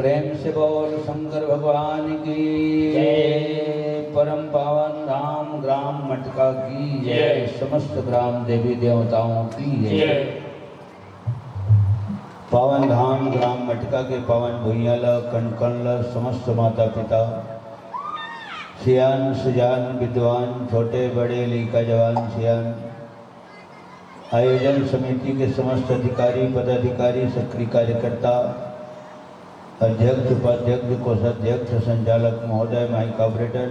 प्रेम से बोल शंकर भगवान की जय। परम पावन धाम ग्राम मटका की जय। समस्त ग्राम देवी देवताओं की जय। पावन धाम ग्राम मटका के पावन भुइयाल कणकणल समस्त माता पिता सियान सुजान विद्वान छोटे बड़े लीका जवान सियान आयोजन समिति के समस्त अधिकारी पदाधिकारी सक्रिय कार्यकर्ता अध्यक्ष उपाध्यक्ष कोषाध्यक्ष संचालक महोदय माइक ऑपरेटर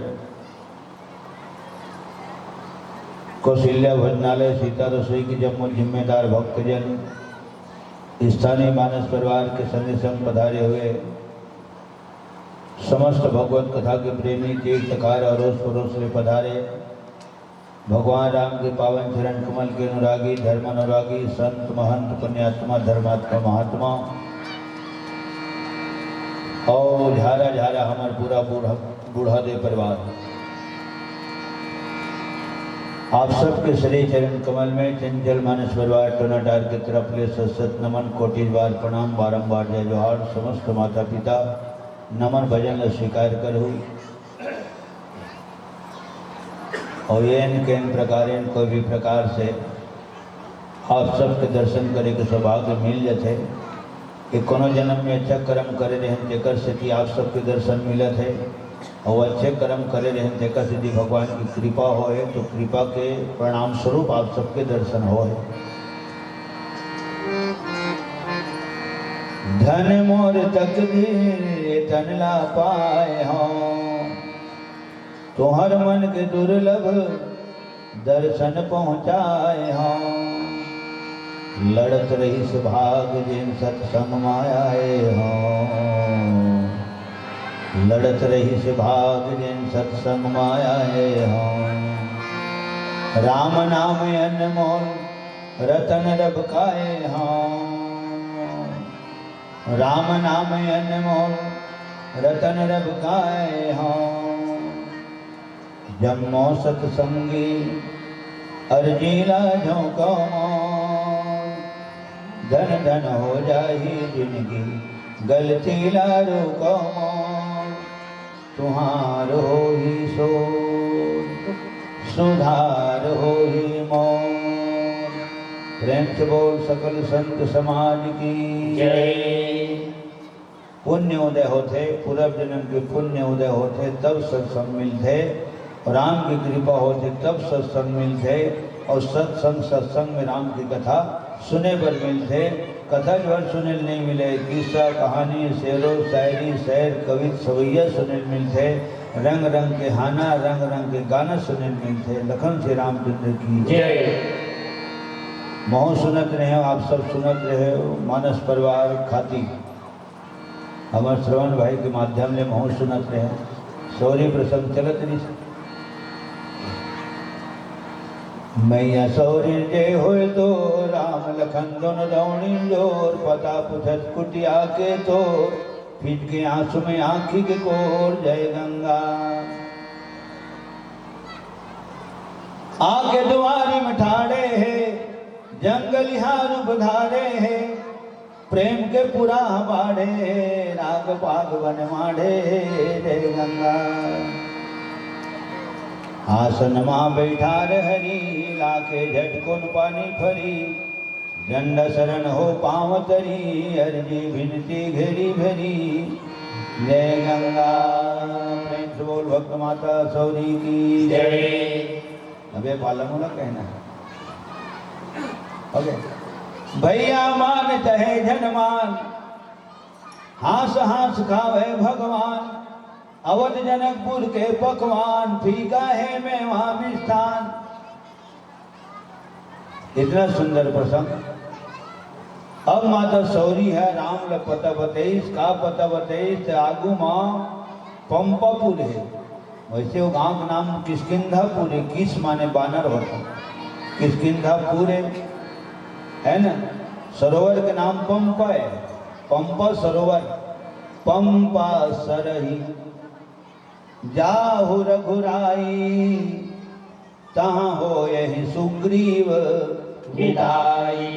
कौशल्या भोजनालय सीता रसोई के जम्मू जिम्मेदार भक्तजन स्थानीय मानस परिवार के संग संग पधारे हुए समस्त भगवत कथा के प्रेमी तीर्थकार अड़ोस पड़ोस में पधारे भगवान राम के पावन चरण कमल के अनुरागी धर्म अनुरागी संत महंत पुण्यात्मा धर्मात्मा महात्मा और झारा झारा हमार पूरा बूढ़ा दे परिवार आप सबके श्री चरण कमल में चंचल मानस परिवार टोनाटार की तरफ ले सत नमन कोटि बार प्रणाम बारंबार जय जोहार। समस्त माता पिता नमन भजन स्वीकार करो और के प्रकार कोई भी प्रकार से आप सबके दर्शन करे के सौभाग्य मिल जाते कि कोनो जन्म में अच्छा कर्म करे रहें जेकर से कि आप सबके दर्शन मिलत है और अच्छे कर्म करे रहें जेकर से भगवान की कृपा होए तो कृपा के परिणाम स्वरूप आप सबके दर्शन होए। धन मोर तकदीर तन ला पाए हों तोहर मन के दुर्लभ दर्शन पहुँचाए हों लड़त रही सुभाग जिन सत्संग मायाए हों लड़त रही सुभाग जिन सत्संग मायाए हों राम नाम अनमोल रतन रब खाए हों राम नाम अनमोल रतन रब खाए हों जम्मो सत्संगी अर्जीला झोंको धन धन हो जाही जिंदगी गलती लारो को तुहार हो ही सो सुधार हो ही मोर। प्रेम से बोल सकल संत समाज की जय। पुण्य उदय होते पूर्व जन्म के पुण्य उदय होते तब सत्संग मिलते राम की कृपा होती तब सत्संग मिलते और सत्संग में राम की कथा सुने पर मिलते। कथा जो सुने नहीं मिले किस्सा कहानी शेरो शायरी शहर कवित सवैया सुने मिलते रंग रंग के हाना रंग रंग के गाना सुने मिलते। लखन श्री रामचंद्र की जय। मोह सुनत रहे हो आप सब सुनत रहे हो मानस परिवार खाती हमारे श्रवण भाई के माध्यम से मोह सुनत रहे सौरी प्रसंग चलत नहीं मैया सौरी जय होए तो राम लखन दोनों दौड़ी जोर पता पुछत कुटिया के तो पीट के आंसू में आंखी के कोर जय गंगा आके दुआरी में ठाड़े है जंगल हार बधारे है प्रेम के पुरा बाढ़े राग पाग बन माढ़े जय गंगा आसन माँ बैठा हरी लाके झटकोन पानी फरी दंड शरण हो पाँव तरी अर्जी विनती घेरी भरी जय गंगा। प्रेम से बोल भक्त माता सौरी की जय। अबे पालमो ना कहना ओके भैया मान चाहे जनमान हास हास खावे भगवान अवध जनकपुर के पकवान फीका है मैं वहां मिष्ठान। इतना सुंदर प्रसंग। अब माता सौरी है राम ल पता बतेईस का पता बतेईस आगू माँ पंपापुर है वैसे वो गांव का नाम किष्किंधापुर है। किस माने बानर होता किष्किंधापुर है ना। सरोवर का नाम पंपा है पंपा सरोवर पंपा सरही जाहु रघुराई तहाँ हो यही सुग्रीव विदाई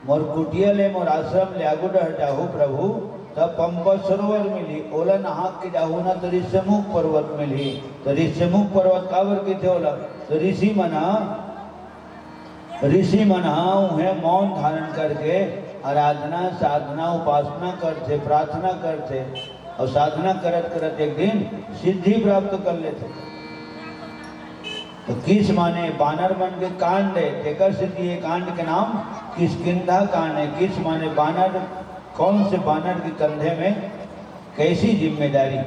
मोर कुटिया ले मोर आश्रम ले आगू जाहू प्रभु तब पंप सरोवर मिली ओला नहा के जाहू ना तो ऋषमुख पर्वत मिली तो ऋषमुख पर्वत काबर की थे ओला तो ऋषि मना उन्हें मौन धारण करके आराधना साधना उपासना करते प्रार्थना करते और साधना करत करत एक दिन सिद्धि प्राप्त कर लेते। तो किस माने बानर मन के कांड है तेकर सिद्धि ये कांड के नाम किष्किंधा कांड है। किस माने बानर कौन से बानर के कंधे में कैसी जिम्मेदारी।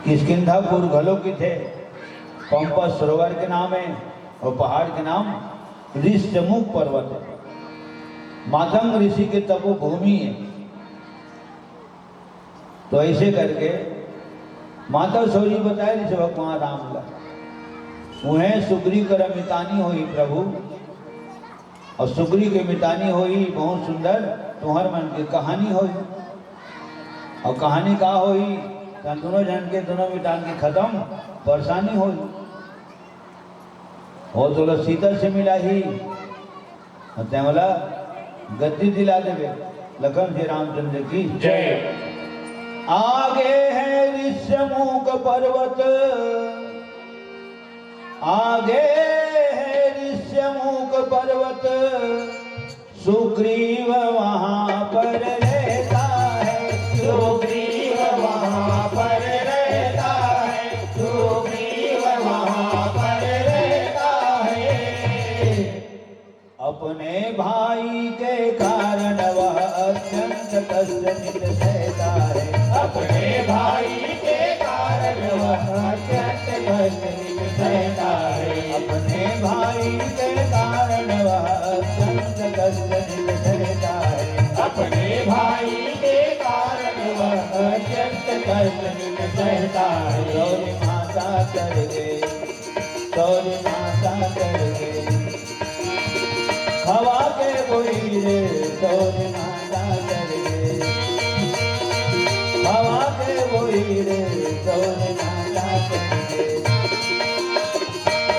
किष्किंधापुर घलों की थे पंपा सरोवर के नाम है और पहाड़ के नाम ऋषमुख पर्वत है। मातंग ऋषि के तपोभूमि है। तो ऐसे करके माता सौरी बताए ऋषि भगवान राम का उन्हें सुग्री कर मितानी हुई प्रभु और सुग्री के मितानी हुई बहुत सुंदर तुम्हार मन की कहानी हुई और कहानी का हुई दोनों जन के दोनों मितान की खत्म परेशानी हुई वो तो सीता से मिला ही बोला गद्दी दिला देवे लखन श्री रामचंद्र की जय। आगे है ऋषमुख पर्वत आगे है ऋषमुख पर्वत सुग्रीव वहां पर रहता है सुग्रीव वहां पर रहता है सुग्रीव वहां पर रहता है। अपने भाई के कारण वह अत्यंत कष्ट सहता है अपने भाई के कारण वह अत्यंत कष्ट सहता है अपने भाई के कारण वह अत्यंत कष्ट सहता है अपने भाई के कारण वह अत्यंत कष्ट सहता है। गौरी माता कर गए गौरी माता कर गए हवा के बोई रे गौरी माता कर गए हवा के बोई रे गौरी माता कर गए।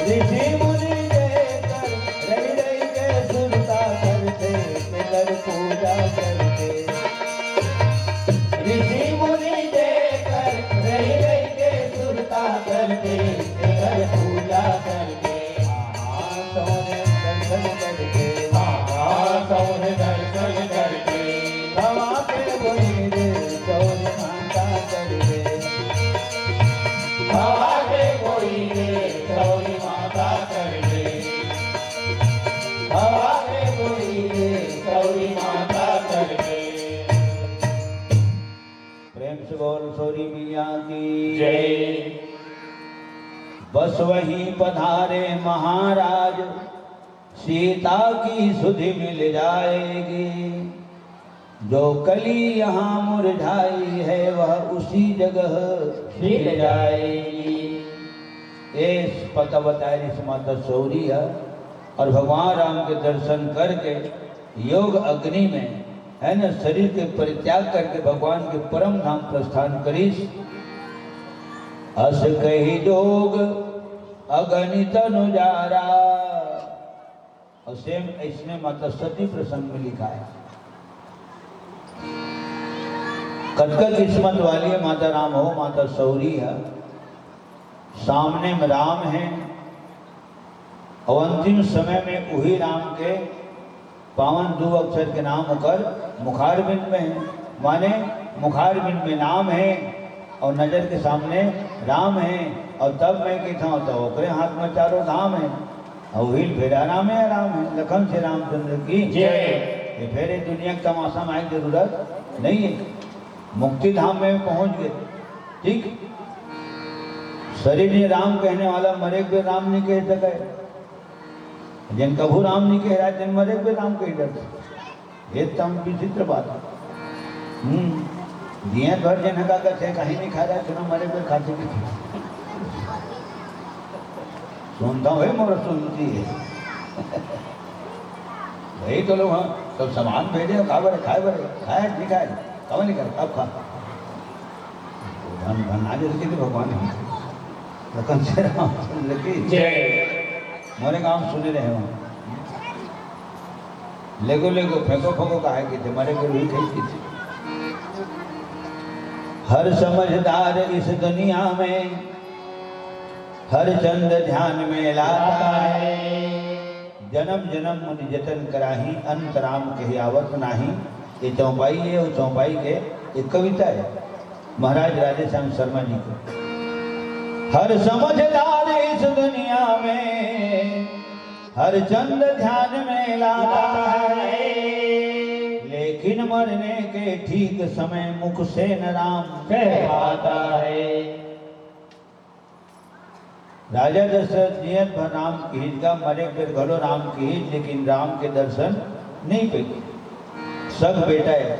ऋषि मुनि देकर रही रही के सुनता करते कर पूजा करते ऋषि मुनि देकर रही रही के सुनता करते कर पूजा करते दर्शन करके दर्शन करके हवा के बोई रे गौरी माता कर गए हवा के बोई रे गौरी माता कर गए हवा के बोई रे गौरी माता कर गए। प्रेम से बोल सौरी मैया की जय। बस वही पधारे महाराज सीता की सुधि मिल जाएगी जो कली यहाँ मुरझाई है वह उसी जगह खिल जाएगी। ये पता बताए इस माता सौरी है और भगवान राम के दर्शन करके योग अग्नि में है ना शरीर के परित्याग करके भगवान के परम धाम प्रस्थान करीस। अस कही जोग अगणित अनुजारा और सेम इसमें माता सती प्रसंग में लिखा है। कटका किस्मत वाली है माता राम हो माता सौरी है सामने में राम है और अंतिम समय में वही राम के पावन दो अक्षर के नाम होकर मुखारबिंद में है माने मुखारबिंद में नाम है और नजर के सामने राम है और तब मैं कहता हूँ तो ओकरे हाथ में चारों धाम है और वही फेरा नाम है राम है लखन से रामचंद्र की जय। ये फेरे दुनिया का तमाशा में आने की जरूरत नहीं है मुक्ति धाम में पहुंच गए ठीक। शरीर ने राम कहने वाला मरे पे राम नहीं कह सके जिन कभू राम नहीं कह रहा जिन मरे पे राम कह डर ये तम विचित्र बात है। दिए भर जन का कथे कहीं नहीं खा रहा चुना मरे पे खाते भी सुनता हूँ मोर सुनती है वही तो लोग हाँ सब सामान भेजे खा बड़े खाए नहीं खाए कब नहीं खाए अब खा धन आज रखे थे भगवान लखन से रामचंद्र की जय। मोरे गांव सुने रहे वहाँ लेगो लेगो फेंको फेंको कहा कि थे मरे को भी खेलती थी। हर समझदार इस दुनिया में हर चंद ध्यान में लाता है। जन्म जन्म मुनि जतन कराही अंत राम कही आवत नाही। ये चौपाई है और चौपाई के एक कविता है महाराज राधेश्याम शर्मा जी को। हर समझदार इस दुनिया में हर चंद ध्यान में लाता है। लेकिन मरने के ठीक समय मुख से न राम कहता है। राजा दशरथ जियत भर राम की हिजगा मरे फिर घलो राम की हिज, लेकिन राम के दर्शन नहीं पे सब बेटा है।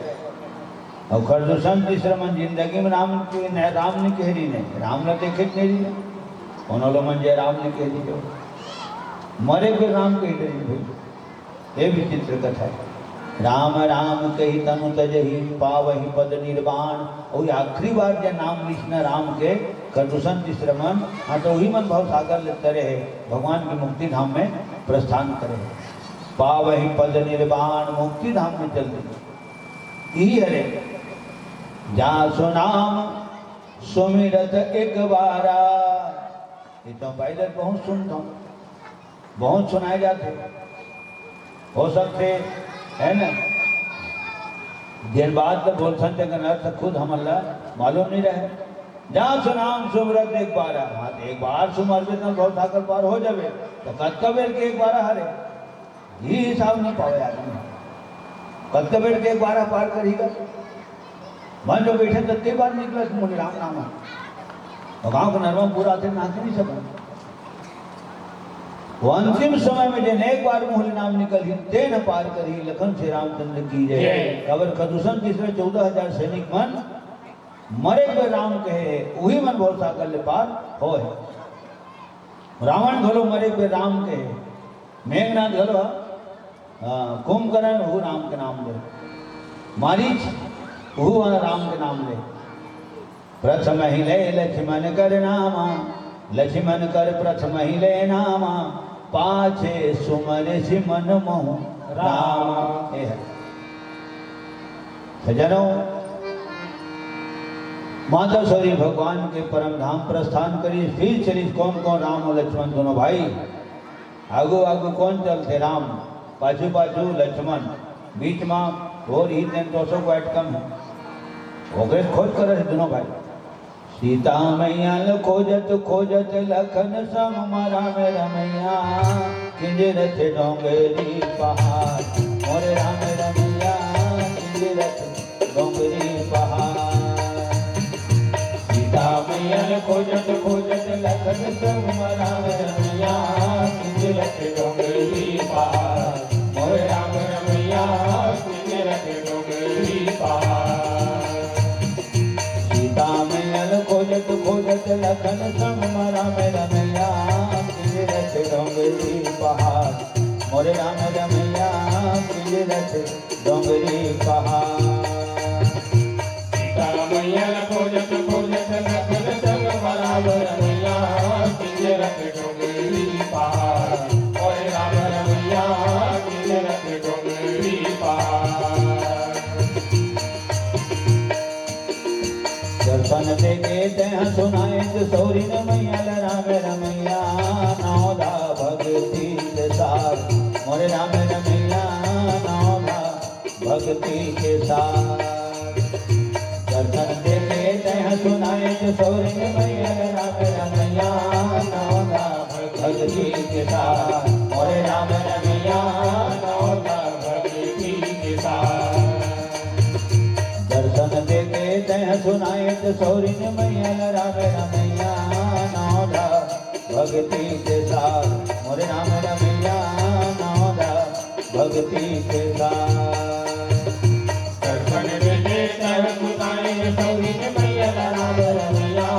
और खरदूषण तीसरा मन जिंदगी में राम ने कह रही ने राम ने देखे नहीं रही उन्होंने मन जय राम ने कह दी मरे फिर राम कही रही भाई। ये भी चित्र कथा है। राम राम कही तनु तजही पावही पद निर्वाण। और आखिरी बार जब नाम लिखना राम के खरदूषण तीसरा मन हाँ तो वही मन भाव सागर लेते रहे भगवान की मुक्ति धाम में प्रस्थान करे। पावही पद निर्वाण मुक्ति धाम में चल दी यही हरे जा सुनाम सुमिरत एक बारा। ये तो पायलट बहुत सुनता हूँ बहुत सुनाए जाते हो सकते है ना। देर बाद तो बोल सकते अर्थ खुद हम अल्लाह मालूम नहीं रहे। जहाँ सुनाम सुमरत एक बार हाँ एक बार सुमर में बहुत साकर पार हो जावे तो कतकबेर के एक बार हरे ये हिसाब नहीं पावे आदमी। कतकबेर के एक बार पार करेगा मन जो बैठे तो कई बार निकला मुझे राम नामा और गाँव का नरवा पूरा थे नाच नहीं सका। वो अंतिम समय में जन एक बार मुहल नाम निकल ही तेन पार करी लखन से रामचंद्र की जय। अगर खदूषण तीसरे 14,000 सैनिक मन मरे पे राम कहे वही मन बहुत साकर ले पार हो है। रावण घलो मरे पे राम कहे मेघनाथ घलो कुंभकर्ण वो राम के नाम ले मारीच वो राम के नाम ले। प्रथम ही ले लक्ष्मण कर नामा लक्ष्मण कर प्रथम ही ले नामा पाछे सुमर सिमन मोह राम। सजनों माता सौरी भगवान के परम धाम प्रस्थान करी फिर चली कौन कौन राम और लक्ष्मण दोनों भाई। आगो आगो कौन चलते राम पाछू पाछू लक्ष्मण बीच में और ही दिन 200 को कम है हो गए खोज कर रहे दोनों भाई। सीता मैया खोजत खोजत लखन सम मारा मेरा मैया किंजरत डोंगरी पहाड़ मोरे राम रमैया किंजरत डोंगरी पहाड़। सीता मैया खोजत खोजत लखन सम मारा मेरा मैया किंजरत डोंगरी पहाड़ मोरे राम रमैया किंजरत डोंगरी पहाड़। खोजत खोजत लखन सम मारा मेरा मैया किंजरत डोंगरी पहाड़ मोरे राम रमैया किंजरत डोंगरी पहाड़। सीता मैया खोजत खोजत लखन सम मारा मेरा मैया किंजरत डोंगरी पहाड़ मोरे राम रमैया किंजरत डोंगरी पहाड़। दर्शन देखे तह सुनाए सौरी रमैया राम रमैया नौदा भक्ति के साथ मोरे राम रमैया नौदा भक्ति के साथ। दर्शन देखे तह सुनाए सौरी रमैया राम रमैया नौदा भक्ति के साथ मोरे राम रमैया नौदा भक्ति के साथ। दर्शन देखे तह सुनाए सौरी मैया राम रमैया नौदा भक्ति के साथ मोरे राम रमैया नौदा भक्ति के साथ। दर्शन देखे तह सुनाए सौरी मैया राम रमैया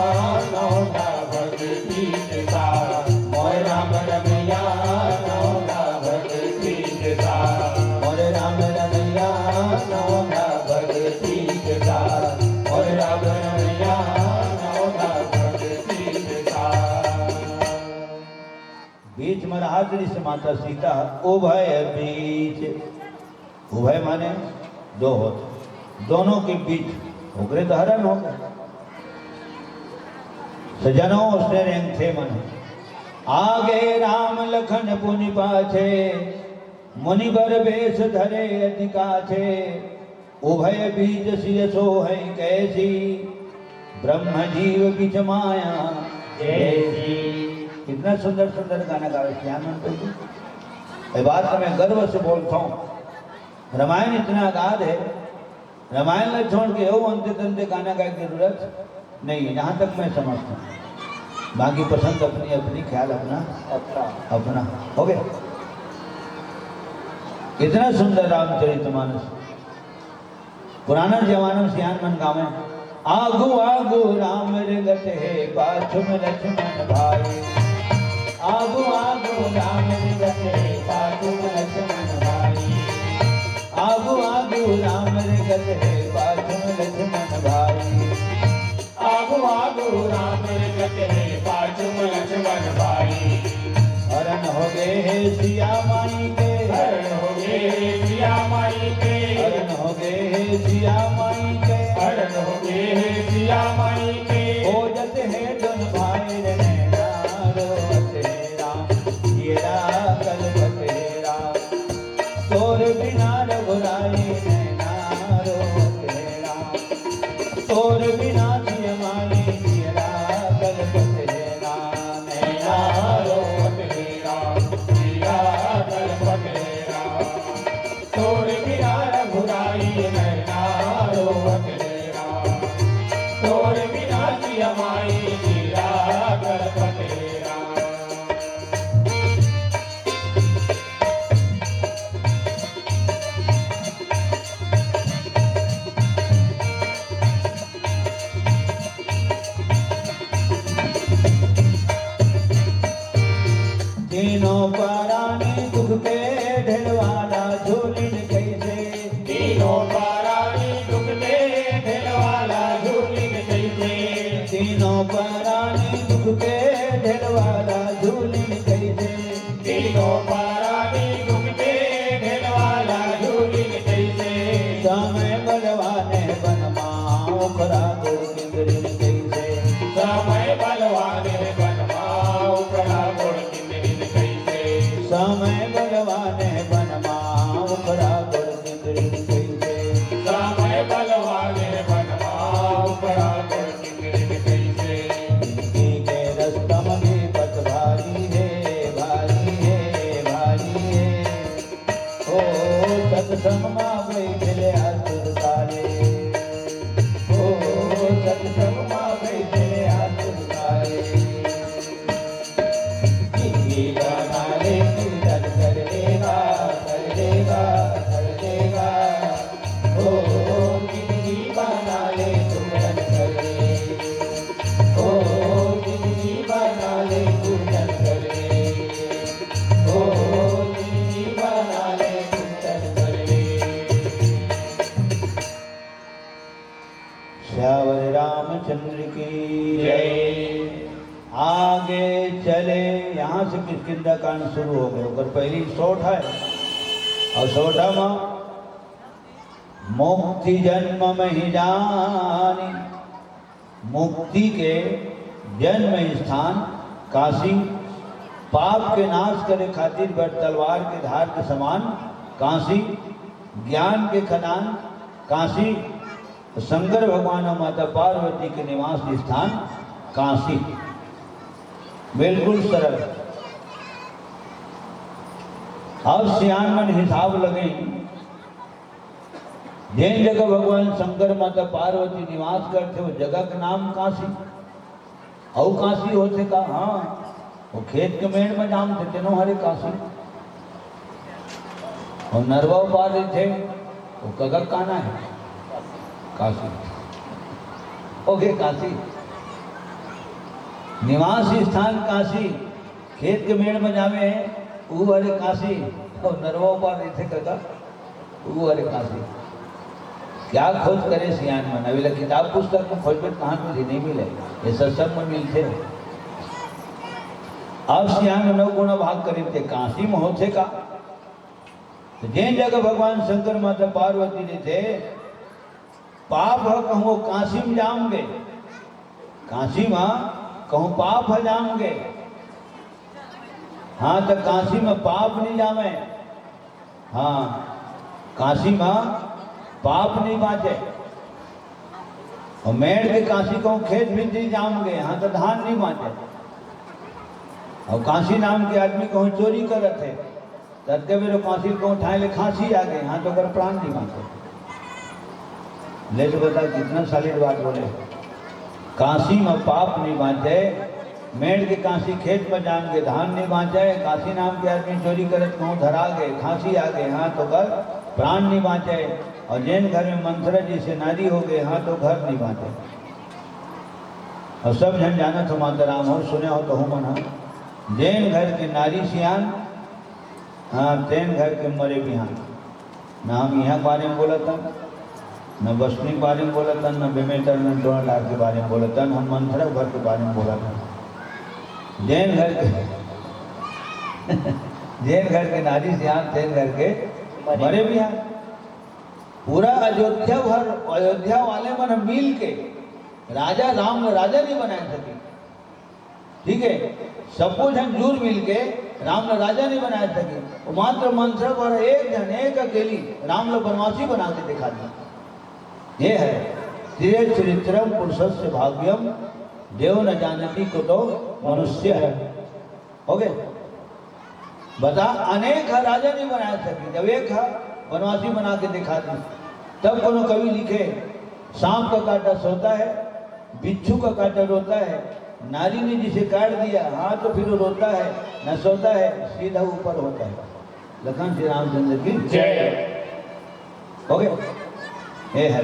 नौदा भक्ति के साथ मोरे राम रमैया नौदा भक्ति के साथ मोरे राम रमैया नौदा भक्ति के साथ मोरे राम रमैया नौदा भक्ति के साथ। बीच में रात्रि से माता सीता उभय बीच उभय माने दो होते, दोनों के बीच होकरे तो हरण हो गए। सजनों उसने रेंग थे मन, आगे राम लखन पुनि पाछे, मुनि बर बेश धरे अति काछे, उभय बीज सिय सो है कैसी, ब्रह्म जीव बीच माया जैसी। कितना सुंदर सुंदर गाना गावे श्याम प्रभु। ये बात तो मैं गर्व से बोलता हूँ। रामायण इतना गाद है, रामायण में छोड़ के वो अंते तंते गाना गाने की जरूरत नहीं है, जहाँ तक मैं समझता हूँ। बाकी पसंद अपनी अपनी, ख्याल अपना अपना हो गया। इतना सुंदर रामचरितमानस पुराना जमाना सियान मन गावे। आगू आगू राम रगत है, पाछू में लक्ष्मण भाई। आगू आगू राम रगत है, पाछू में लक्ष्मण भाई। आगू आगू राम रगत है, पाछू में लक्ष्मण भाई। आगू आगू राम रगत है, पाछू में लक्ष्मण भाई। हरण हो गए है सिया माई के, हरण हो गए सिया माई के, हरण हो गए है सिया माई के, हरण हो गए सिया माई के। हो जत है जन भाई रे नैना, रोवत है राम येरा कलपत है राम। तोर बिना रघुराई नैना, रोवत है राम। तोर बिना सिय माई येरा कलपत है राम। नैना रोवत है राम, सिया कलपत है राम। तोर बिना रघुराई नैना, रोवत है राम। तोर बिना सिया माई, सिया कलपत है राम। तीनों पारानी दुख के ढेलवाला झूलिन कैसे। तीनों पारानी दुख के ढेलवाला झूलिन कैसे। तीनों पारानी दुख के ढेलवाला झूलिन कैसे। तीनों पारानी दुख के ढेलवाला झूलिन कैसे। समय बलवाने बनमा उखरा गुर किंदरिन कैसे। समय बलवाने बनमा उखरा गुर किंदरिन कैसे। समय बलवाने बनमा उखरा गुर किंदरिन कैसे। समय बलवाने बनमा उखरा गुर किंदरिन कैसे। जिंदगी के रस्तम भी पथ भारी है, भारी है, भारी है। ओ सत्संग मां बैठले आसुर काले। ओ सत्संग मां बैठले आसुर काले। जिंदगी बना ले कीर्तन कर लेगा, कर लेगा, कर लेगा। ओ जिंदगी बना ले कीर्तन कर ले। ओ जिंदगी बना ले कीर्तन कर ले। ओ जिंदगी बना ले कीर्तन कर ले। श्यावर रामचंद्र की जय। आगे चले। यहाँ से किष्किंधा कांड शुरू हो गए, ओकर पहली सोठ है और सोठा में मुक्ति जन्म में ही जानी। मुक्ति के जन्म स्थान काशी, पाप के नाश करे खातिर बड़ तलवार के धार के समान काशी, ज्ञान के खदान काशी, शंकर भगवान और माता पार्वती के निवास स्थान काशी। बिल्कुल सरल। अब सियान मन हिसाब लगे, जिन जगह भगवान शंकर माता पार्वती निवास करते वो जगह का नाम काशी। और काशी होते का, हाँ वो खेत के मेड़ में जाम थे तेनो हरे काशी। और नरवा पार थे वो कगक काना है काशी। ओके काशी निवास स्थान काशी, खेत के मेड़ में जावे वो हरे काशी। और नरवा पार थे कगक वो हरे काशी। क्या खोज करे सियान मन। अभी लग किताब पुस्तक में खोज में कहाँ मिली, नहीं मिले, ये सत्संग में मिलते। अब सियान नौ गुण भाग करीब थे काशी में होते का। तो जे जगह भगवान शंकर माता पार्वती ने थे पाप है कहूँ काशी में जाऊंगे, काशी में कहूँ पाप है जाऊंगे। हाँ तो काशी में पाप नहीं जावे, हाँ काशी में पाप नहीं बाँचे। और मेड़ के काशी कहूँ खेत भी नहीं जाऊंगे, हाँ तो धान नहीं बाँचे। और काशी नाम के आदमी कहूँ चोरी करत है, तत्के मेरे काशी कहूँ ठाए ले खांसी आ गए, हाँ तो कर प्राण नहीं बाँचे। ले तो बता कितना साली बात बोले। काशी में पाप नहीं बाँचे, मेड़ के काशी खेत में जाएंगे धान नहीं बाँचे। काशी नाम के आदमी चोरी करत कहूँ धरा गए, खांसी आ गए, हाँ तो कर प्राण नहीं बाँचे। और जैन घर में मंथरा जी से नारी हो गए, हाँ तो घर नहीं बाँचे। और सब जन जाना तो माता राम हो, सुने हो तो हो मना। जैन घर के नारी सियान, हाँ तैन घर के मरे बिहान। न हम यहाँ के बारे में बोला था, न बसनी के बारे में बोला था, न बेमेतर न डोनाडार के बारे में बोला था, हम मंथरा घर के बारे में बोला था। जैन घर के जैन घर के नारी सियान, तैन घर के मरे बिहान। पूरा अयोध्या भर अयोध्या वाले मन मिल के राजा राम राजा नहीं बना सके, ठीक है। सब कुछ हम जुड़ मिल के राम ने राजा नहीं बना सके। वो मात्र मंत्र पर एक जन एक अकेली राम ने बनवासी बना के दिखा दिया। ये है तिरे चरित्रम पुरुषस्य भाग्यम देव न जानती को तो मनुष्य है। हो गए बता, अनेक राजा नहीं बना सके, जब एक बनवासी बना के दिखा दी। तब कोनो कवि लिखे सांप का काटा सोता है, बिच्छू का काटा रोता है, नारी ने जिसे काट दिया हाँ तो फिर वो रोता है न सोता है, सीधा ऊपर होता है। लखन श्री रामचंद्र की जय। हो गए ये है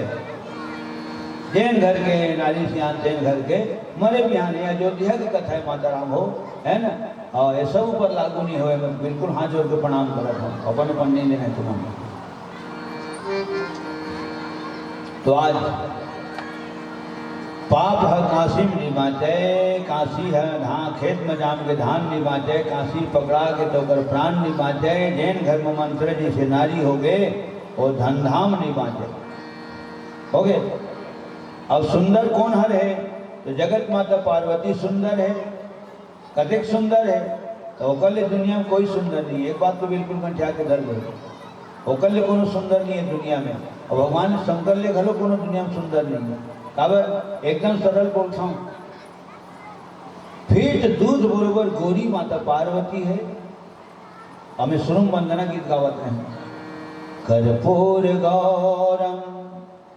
जैन घर के नारी सियान, जैन घर के मरे बिहान। अयोध्या की कथा है माता राम हो, है ना। और ये सब ऊपर लागू नहीं हुए, मैं बिल्कुल हाथ जोड़ के प्रणाम करता हूँ, अपन अपन नहीं लेना तुम्हारे। तो आज पाप है काशी में नहीं बाँचे, काशी है धान खेत में जाम के धान नहीं बाँचे, काशी पकड़ा के तो कर प्राण नहीं बाँचे। जैन घर में मंत्र जी से नारी हो गए और धनधाम नहीं बाँचे। हो गए। अब सुंदर कौन हर है, तो जगत माता पार्वती सुंदर है, कतिक सुंदर है। तो ओकल्य दुनिया में कोई सुंदर नहीं है, एक बात तो बिल्कुल कंठिया के धर गए। ओकल्य कोनो सुंदर नहीं है दुनिया में, और भगवान शंकर ले घलो कोनो दुनिया में सुंदर नहीं है। काबर एकदम सरल बोलता हूँ, फीट दूध बरोबर गोरी माता पार्वती है। हमें सुरंग वंदना गीत गावत हैं, कर्पूर गौरम।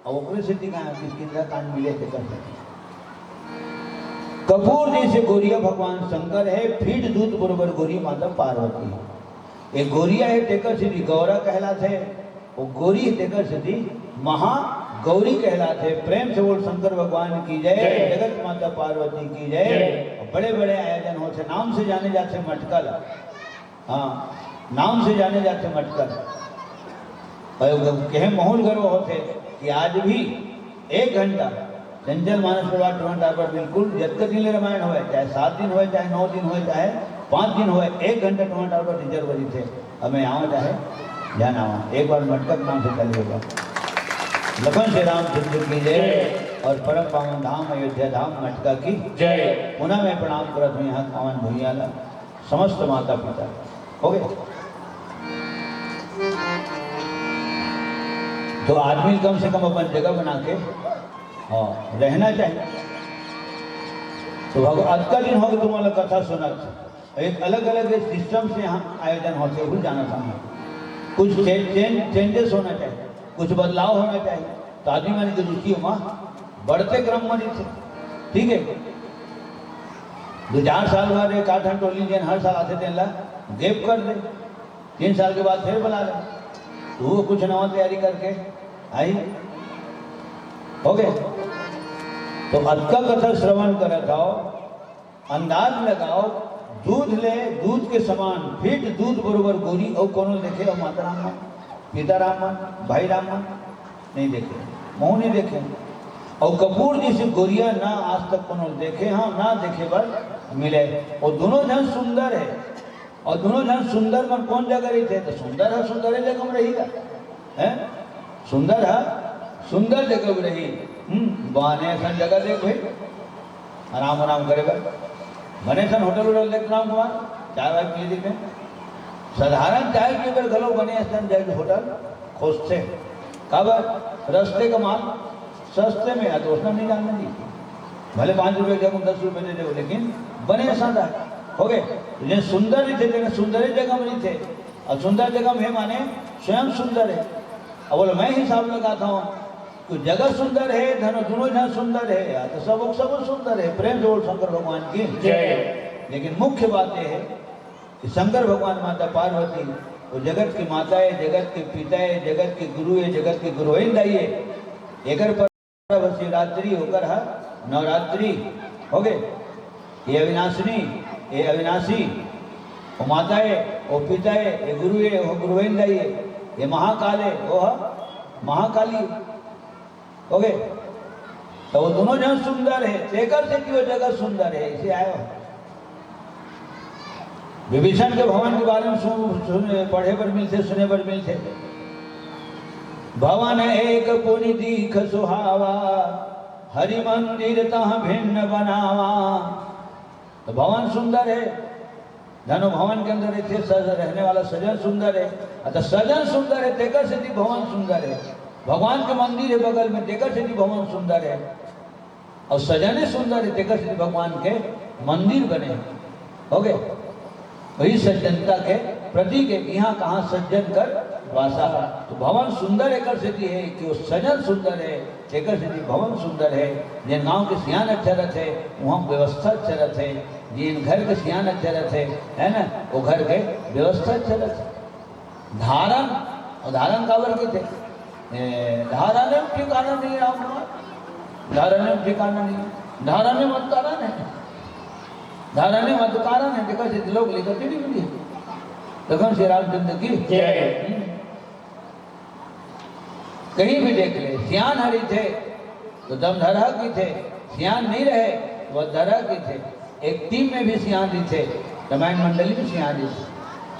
और ओकरे सिद्धि का किसकी कान मिले थे कर कपूर जैसे गोरिया भगवान शंकर है, फीट दूध बरोबर गोरी माता पार्वती है। एक गोरिया है तेकर सिद्धि गौरा कहलाते, वो गोरी है तेकर सिद्धि महा गौरी कहलाते। प्रेम से बोल शंकर भगवान की जय, जगत माता पार्वती की जय। बड़े बड़े आयोजन होते, नाम से जाने जाते मटकल, हाँ नाम से जाने जाते मटकल। कहे मोहन गर्व होते कि आज भी 1 घंटा चंचल मानस प्रभात टोरंटा पर बिल्कुल जब दिन रामायण हो, चाहे 7 दिन हो, चाहे 9 दिन हो, चाहे 5 दिन हो, 1 घंटा टोरंटा पर रिजर्व बजी थे। हमें आओ चाहे ध्यान आवा, एक बार मटकल नाम से चलिएगा। लखन श्री रामचंद्र की जय और परम पावन धाम अयोध्या धाम मटका की जय। पुनः मैं प्रणाम करत हूँ यहाँ पावन भूमियाला समस्त माता पिता। हो गए। तो आदमी कम से कम अपन जगह बना के हाँ रहना चाहिए। तो आज का दिन होगा तुम्हारा कथा सुना, एक अलग अलग सिस्टम से यहाँ आयोजन होते हुए जाना चाहिए। कुछ चेंजेस होना चाहिए, कुछ बदलाव होना चाहिए। तो आदमी मानी की रुचि वहाँ बढ़ते क्रम में थे, ठीक है। 2-4 साल बाद एक 8 टोली जन हर साल आते थे, गैप कर दे, 3 साल के बाद फिर बुला ले, तो वो कुछ नवा तैयारी करके आई। हो गए। तो अक्का कथा श्रवण करत आओ, अंदाज लगाओ, दूध ले दूध के समान फीट दूध बरोबर गोरी। और कोनो देखे और माता राम पिता राम भाई राम नहीं देखे, मोह नहीं देखे। और कपूर जी से गोरिया ना आज तक कोनो देखे, हाँ ना देखे पर मिले। और दोनों जन सुंदर है, और दोनों जन सुंदर में कौन जगह रही थे? तो सुंदर है, सुंदर ही जगह में रहेगा है, सुंदर है, सुंदर जगह में रही। बने सन जगह देख भाई, आराम आराम करेगा। बने सन होटल वोटल देख राम कुमार, चाय वाय पी देते, साधारण चाय पी कर गलो बने सन जाए होटल खोजते कब रस्ते का माल सस्ते में है तो उसने नहीं जानने दी, भले 5 रुपये जगह 10 रुपये दे दो, लेकिन बने शानदार हो गए। जिन्हें सुंदर नहीं थे, जिन्हें सुंदर ही जगह में नहीं थे, और सुंदर जगह में माने स्वयं सुंदर है। अब बोलो मैं हिसाब लगाता हूँ तो जगह सुंदर है, धन दोनों जहाँ सुंदर है, तो सब सुंदर है। प्रेम जोड़ शंकर भगवान की जय। लेकिन मुख्य बात यह है कि शंकर भगवान माता पार्वती वो जगत की माता है, जगत के पिता है, जगत के गुरु है, जगत के गुरुविंदाई है। एक पर शिवरात्रि होकर है नवरात्रि हो गए। ये अविनाशिनी, ये अविनाशी, वो माता है, वो पिता है, ये गुरु है, वो गुरुविंदाई है। ये महाकाल है, वो महाकाली हो गए। तो वो दोनों जन सुंदर है, लेकर से कि वो जगह सुंदर है, इसे आयो। विभीषण के भवन के बारे में सुने पढ़े पर मिलते, सुने पर मिलते। भवन एक पुनि दीख सुहावा, हरि मंदिर तह भिन्न बनावा। तो भवन सुंदर है, धनो भवन के अंदर इतने रहने वाला सजन सुंदर है। अतः सजन सुंदर है, तेकर से भवन सुंदर है। भगवान के मंदिर है बगल में, तेकर से भवन सुंदर है। और सजन सुंदर है, तेकर से भगवान के मंदिर बने हो गए। वही सज्जनता के प्रतीक है। यहाँ कहाँ सज्जन कर वासा। तो भवन सुंदर एक सिद्धि है कि वो सजन सुंदर है, एक सिद्धि भवन सुंदर है। जिन गांव के सियान अक्षरत है वहाँ व्यवस्था अक्षरत है, जिन घर के सियान अक्षरत है ना, वो घर के व्यवस्था अक्षरत है। धारण, और धारण काबर के थे, धारण ठिकाना नहीं, राम धारण ठिकाना नहीं, धारण मत कारण है, धारण मत कारण है। देखा से लोग लिखते नहीं मिली लखन श्री रामचंद्र की कहीं भी देख ले, सियान हरि थे तो दमधरा की थे, सियान नहीं रहे तो वह धरा की थे। एक टीम में भी सियान ही थे, रामायण मंडली में सियान ही थे।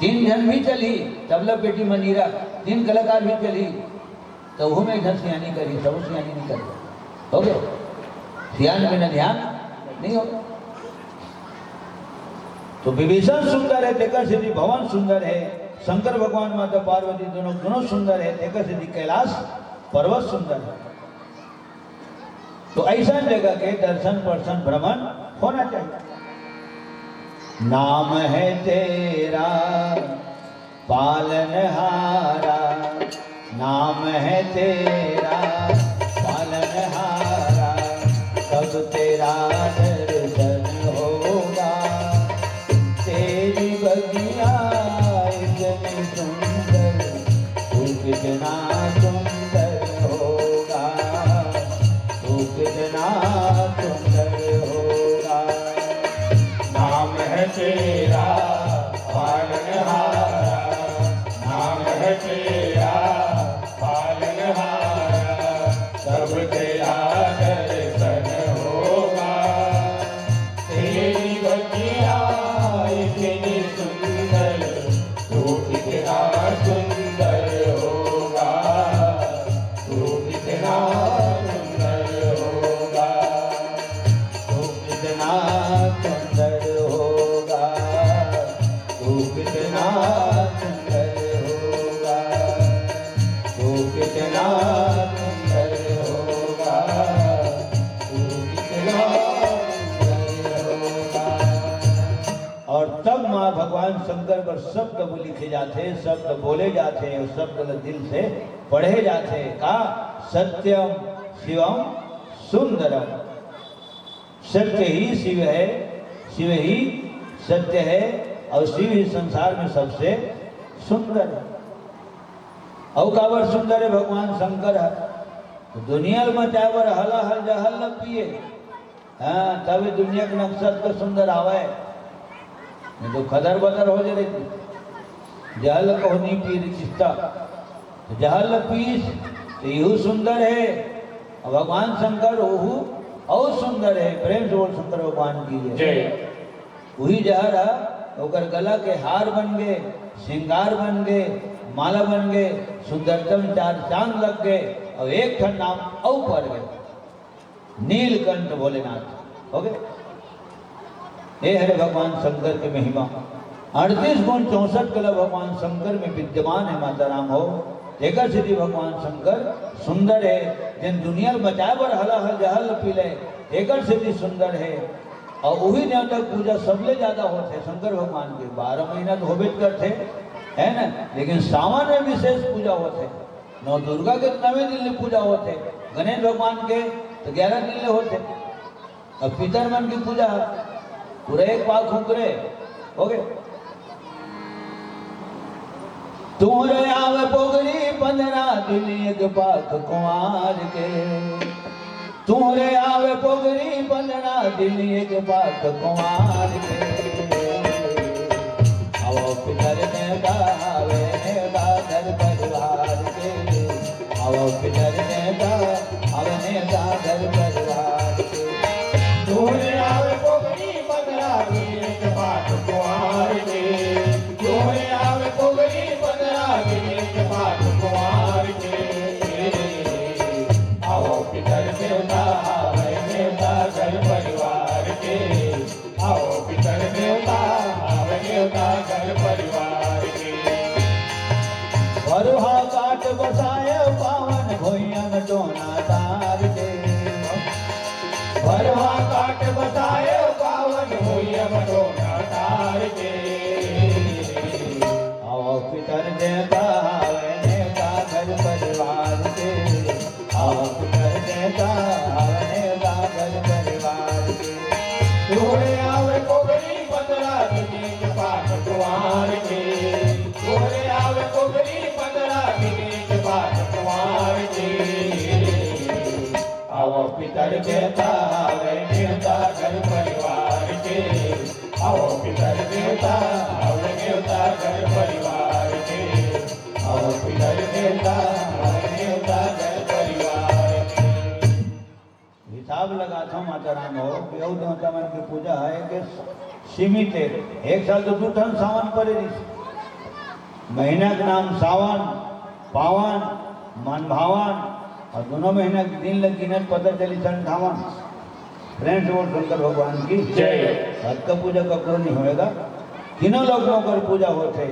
3 जन भी चली, तबला बेटी मंजीरा, 3 कलाकार भी चली, तो वो में इधर सियानी करी, सब सियानी नहीं करी हो गए। सियान में न ध्यान नहीं होगा। तो विभीषण सुंदर है, तेकर सिद्धि भवन सुंदर है। शंकर भगवान माता पार्वती दोनों सुंदर है, तेकर सिद्धि कैलाश पर्वत सुंदर है। तो ऐसा जगह के दर्शन पर्शन भ्रमण होना चाहिए। नाम है तेरा पालनहारा, नाम है तेरा पालनहारा, कब तेरा दर्शन होगा। तेरी बगिया इतनी सुंदर, तू कितना सुंदर होगा, तू कितना सुंदर होगा। नाम है तेरा पालनहारा, नाम है तेरा पालनहारा, सब तेरा दर्शन होगा। तेरी बगिया इतनी सुंदर, तू कितना सुंदर होगा, तू कितना सुंदर होगा, तू कितना सुंदर होगा, तू कितना सुंदर होगा, तू कितना सुंदर होगा, तू कितना सुंदर होगा। और तब माँ भगवान शंकर पर शब्द लिखे जाते, शब्द बोले जाते, और शब्द दिल से पढ़े जाते। का सत्यम शिवम सुंदरम, सत्य ही शिव है, शिव ही सत्य है, और शिव ही संसार में सबसे सुंदर है। और काबर सुंदर है भगवान शंकर है। तो दुनिया में चाहे हल हल जहल न पिए, हाँ तभी दुनिया के नक्शत को सुंदर आवे, नहीं तो खदर बदर हो जाए। जहल को नहीं पी चिस्ता, तो जहल पीस तो यू सुंदर है। और भगवान शंकर ओहू और सुंदर है। प्रेम से बोल शंकर भगवान की जय। वही जहर है ओकर गला के हार बन गए, श्रृंगार बन गए, माला बन गए, सुंदरतम 4 चांद लग गए और एक ठन नाम औ पड़ गए, नीलकंठ भोलेनाथ हो गए। ये है भगवान शंकर की महिमा। 38 गुण 64 कला भगवान शंकर में विद्यमान है। माता राम हो देखा सिद्धि भगवान शंकर सुंदर है, जिन दुनिया बचाए बर हला हल जहल पीले एकर सिद्धि सुंदर है। और वही देवता पूजा सबले ज्यादा होते शंकर भगवान के। 12 महीना तो होबे करते है ना, लेकिन सावन में विशेष पूजा होते। नौ दुर्गा के 9वें दिन में पूजा होते, गणेश भगवान के तो 11 दिन में होते। और पितरमन की पूजा पूरे एक पाक हुकरे हो गए। तुम्हारे आवे पोगरी 15 दिन एक पाक कुंवार के, तुम्हारे आवे पोगरी 15 दिन एक पाक कुंवार के। आओ पितर नेता आवे नेता घर परिवार के, आओ पितर नेता आवे नेता घर परिवार के। तुम्हारे आवे पोगरी 15 दिन एक पाक कुंवार के, तुम्हारे आवे पोगरी 15 दिन एक पाक कुंवार के। आओ पितर देवता आवे नेता घर परिवार के, आओ पितर देवता आवे नेता घर परिवार के। भरुहा काट बसाए पावन भोयन टोना तार के, भरवा काट बताए पावन होइया मटोना तार के। आओ पितर देवता आवे नेता घर परिवार के, आओ पितर देवता आवे नेता घर परिवार के। तोरे आवे कोगरी 15 दिन के पाक कुंवार के, तोरे आवे कोगरी 15 दिन के पाक कुंवार के। आओ पितर देवता आवे नेता घर परिवार के, आओ पितर देवता आवे नेता घर परिवार के, आओ पितर देवता आवे नेता घर परिवार के। हिसाब लगाता हूँ माता राम हो बेहू देवता मन की पूजा है कि सीमित है। एक साल तो 2 टन सावन पड़े महीना का नाम सावन पावन मन भावन और दोनों महीना के दिन लग गिनत पता चली 58। फ्रेंड्स बोल शंकर भगवान की जय। हद का पूजा ककरो नहीं होएगा, तीनों लोगों पर पूजा होते।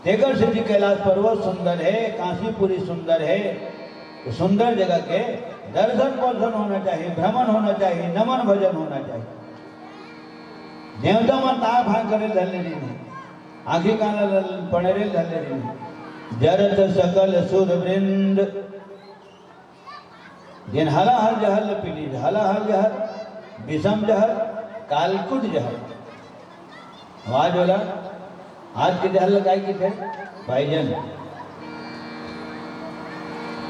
तेगर सिद्धि कैलाश पर्वत सुंदर है, काशीपुरी सुंदर है। तो सुंदर जगह के दर्शन वर्शन होना चाहिए, भ्रमण होना चाहिए, नमन भजन होना चाहिए। देवता मन तार भाग करे धरने नहीं, आखिर काला पड़े धरने नहीं। जरत सकल सुर वृंद जिन हला हल जहल पीली, हला हल जहर विषम जहर कालकुट जहर। आवाज बोला आज के जहर लगाई की थे भाईजन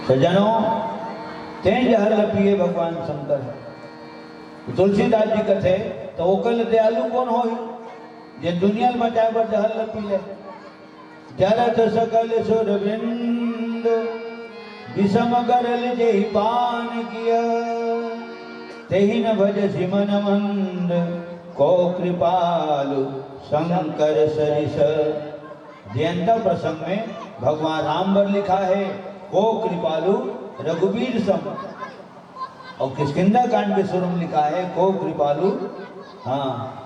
सजनों, तें जहर लपिए भगवान शंकर है। तुलसीदास जी कथे तो ओकल दयालु कौन हो जे दुनिया में बचाए पर जहर लपी ले। जरत सकल सुर वृंद विषम करल जेहि पान किया, तेहि न भज सिमन मंद को कृपालु शंकर सरिस। जयंता प्रसंग में भगवान राम वर लिखा है को कृपालु रघुवीर सम, और किष्किंधा कांड के शुरू में लिखा है को कृपालु। हाँ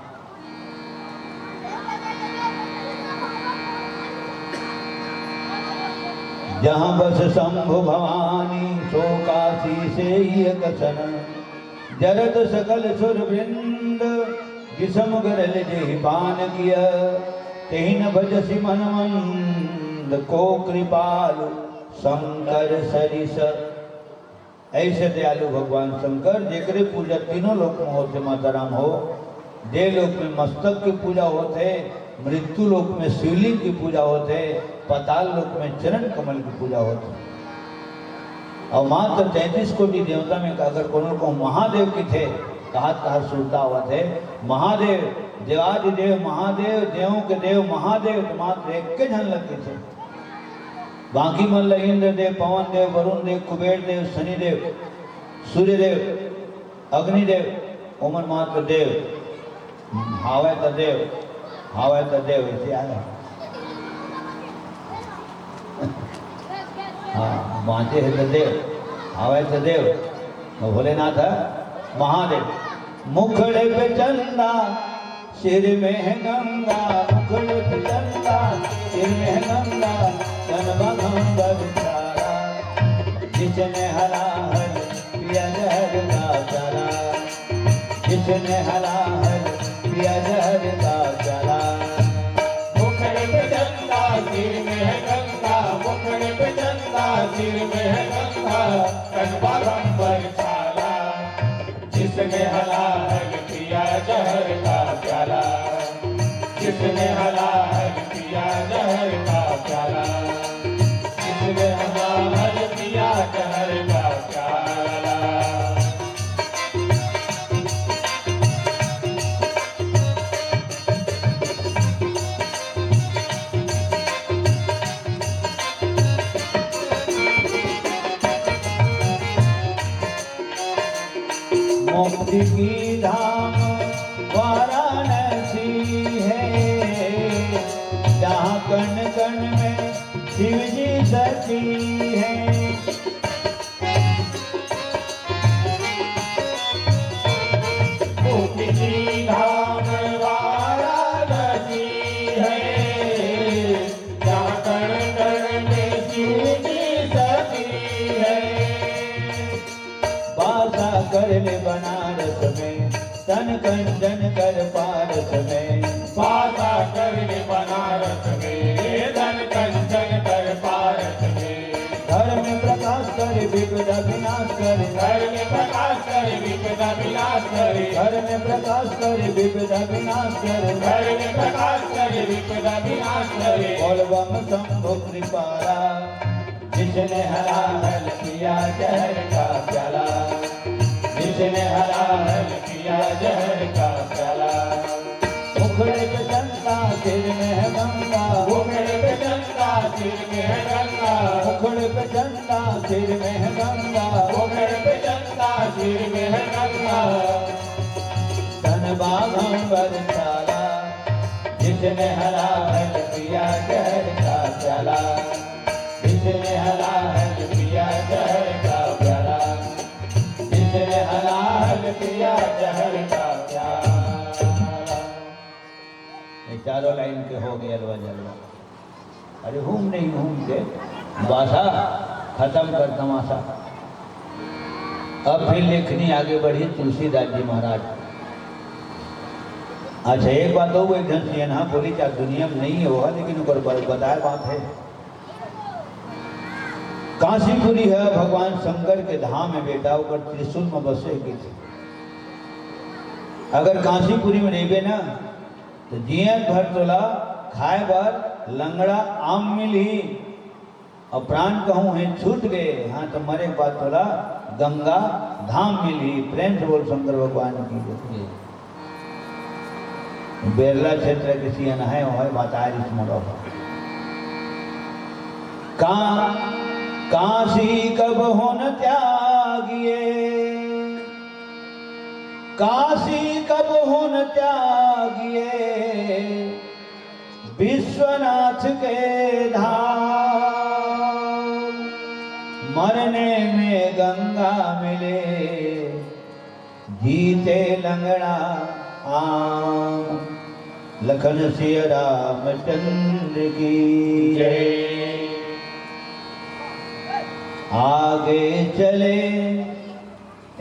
जहाँ बस शंभु भवानी सो काशी से ही कसन। जरत सकल सुर वृंद विषम गरल जेहि पान किया, तेहि न भजसि मन मंद को कृपालु शंकर सरिस। ऐसे दयालु भगवान शंकर जेकरे पूजा तीनों लोक में होते माता राम हो। देव लोक में मस्तक की पूजा होते, मृत्यु लोक में शिवलिंग की पूजा होते, पाताल लोक में चरण कमल की पूजा होती। और मात्र 33 कोटि देवता में अगर कोनो को महादेव की थे कहा सुनता हुआ थे महादेव देवादिदेव महादेव देवों के देव महादेव तो मात्र एक के झन लगते थे। बाकी मन इंद्र देव पवन देव वरुण देव कुबेर देव शनिदेव सूर्यदेव अग्निदेव ओमन मात्र देव हावे तो देव आवे तो देव ऐसे आया। हाँ बांचे है तो देव, आवे तो देव। तो भोलेनाथ है महादेव। मुखड़े पे चंदा सिर में है गंगा, मुखड़े पे चंदा सिर में है गंगा, तन बघंबर चारा, जिसने हरा हर पिया जहर का चारा, जिसने हरा हर पिया जहर का चारा। मुखड़े पे चंदा सिर में है गंगा, मुखड़े पे चंदा सिर में है गंगा, तन बघंबर चारा, जिसने हरा हर पिया जहर का प्याला, जिसने हरा हर पिया जहर का प्याला, जिसने हरा हर पिया जहर का प्याला। मुक्ति की धाम वाराणसी है, जहाँ कण कण में शिव जी सती है। मुक्ति की धाम वाराणसी है, जहाँ कण कण में शिव जी सती है। बासा कर ले बनारस में, तन कंचन कर पारस में, बासा कर ले बनारस में, धन कंचन कर पारस में। घर में प्रकाश कर विपदा विनाश कर, घर में प्रकाश कर विपदा विनाश करे, घर में प्रकाश कर विपदा विनाश कर, घर में प्रकाश कर विपदा विनाश करे। बोल बम शंभु कृपाला, जिसने हरा हल पिया जहर का प्याला, जिसने हरा हल पिया जहर का प्याला। मुखड़े पे चंदा सिर में है गंगा, मुखड़े पे चंदा सिर में है गंगा, मुखड़े पे चंदा सिर में है गंगा, मुखड़े पे चंदा सिर में है गंगा, तन बाघंबर चाला, जिसने हरा हल पिया जहर का प्याला, जिसने हरा हल पिया जहर का प्याला, जिसने हरा हल पिया जहर का प्याला। ये चारों लाइन के हो गए अलवा जलवा। अरे हूम नहीं हूम के बासा खत्म कर तमाशा। अब फिर लेखनी आगे बढ़ी तुलसीदास जी महाराज। अच्छा एक बात हो, एक ढंग से ना बोली चाहे दुनिया में नहीं होगा, लेकिन ऊपर बताया बात है। काशीपुरी है भगवान शंकर के धाम है बेटा, ऊपर त्रिशूल में बसे की थी। अगर काशीपुरी में नहीं बे ना तो जियत भर तोला खाए बार लंगड़ा आम मिली, और प्राण कहूँ है छूट गए, हाँ तो मरे बाद तोला गंगा धाम मिली। प्रेम से बोल शंकर भगवान की। बेरला क्षेत्र किसी अनहय हो बताए इसमें काशी कब हो न त्यागिए, काशी कब हो न त्यागिए, विश्वनाथ के धाम। मरने में गंगा मिले, जीते लंगड़ा आम। लखन सिय रामचंद्र की जय। आगे चले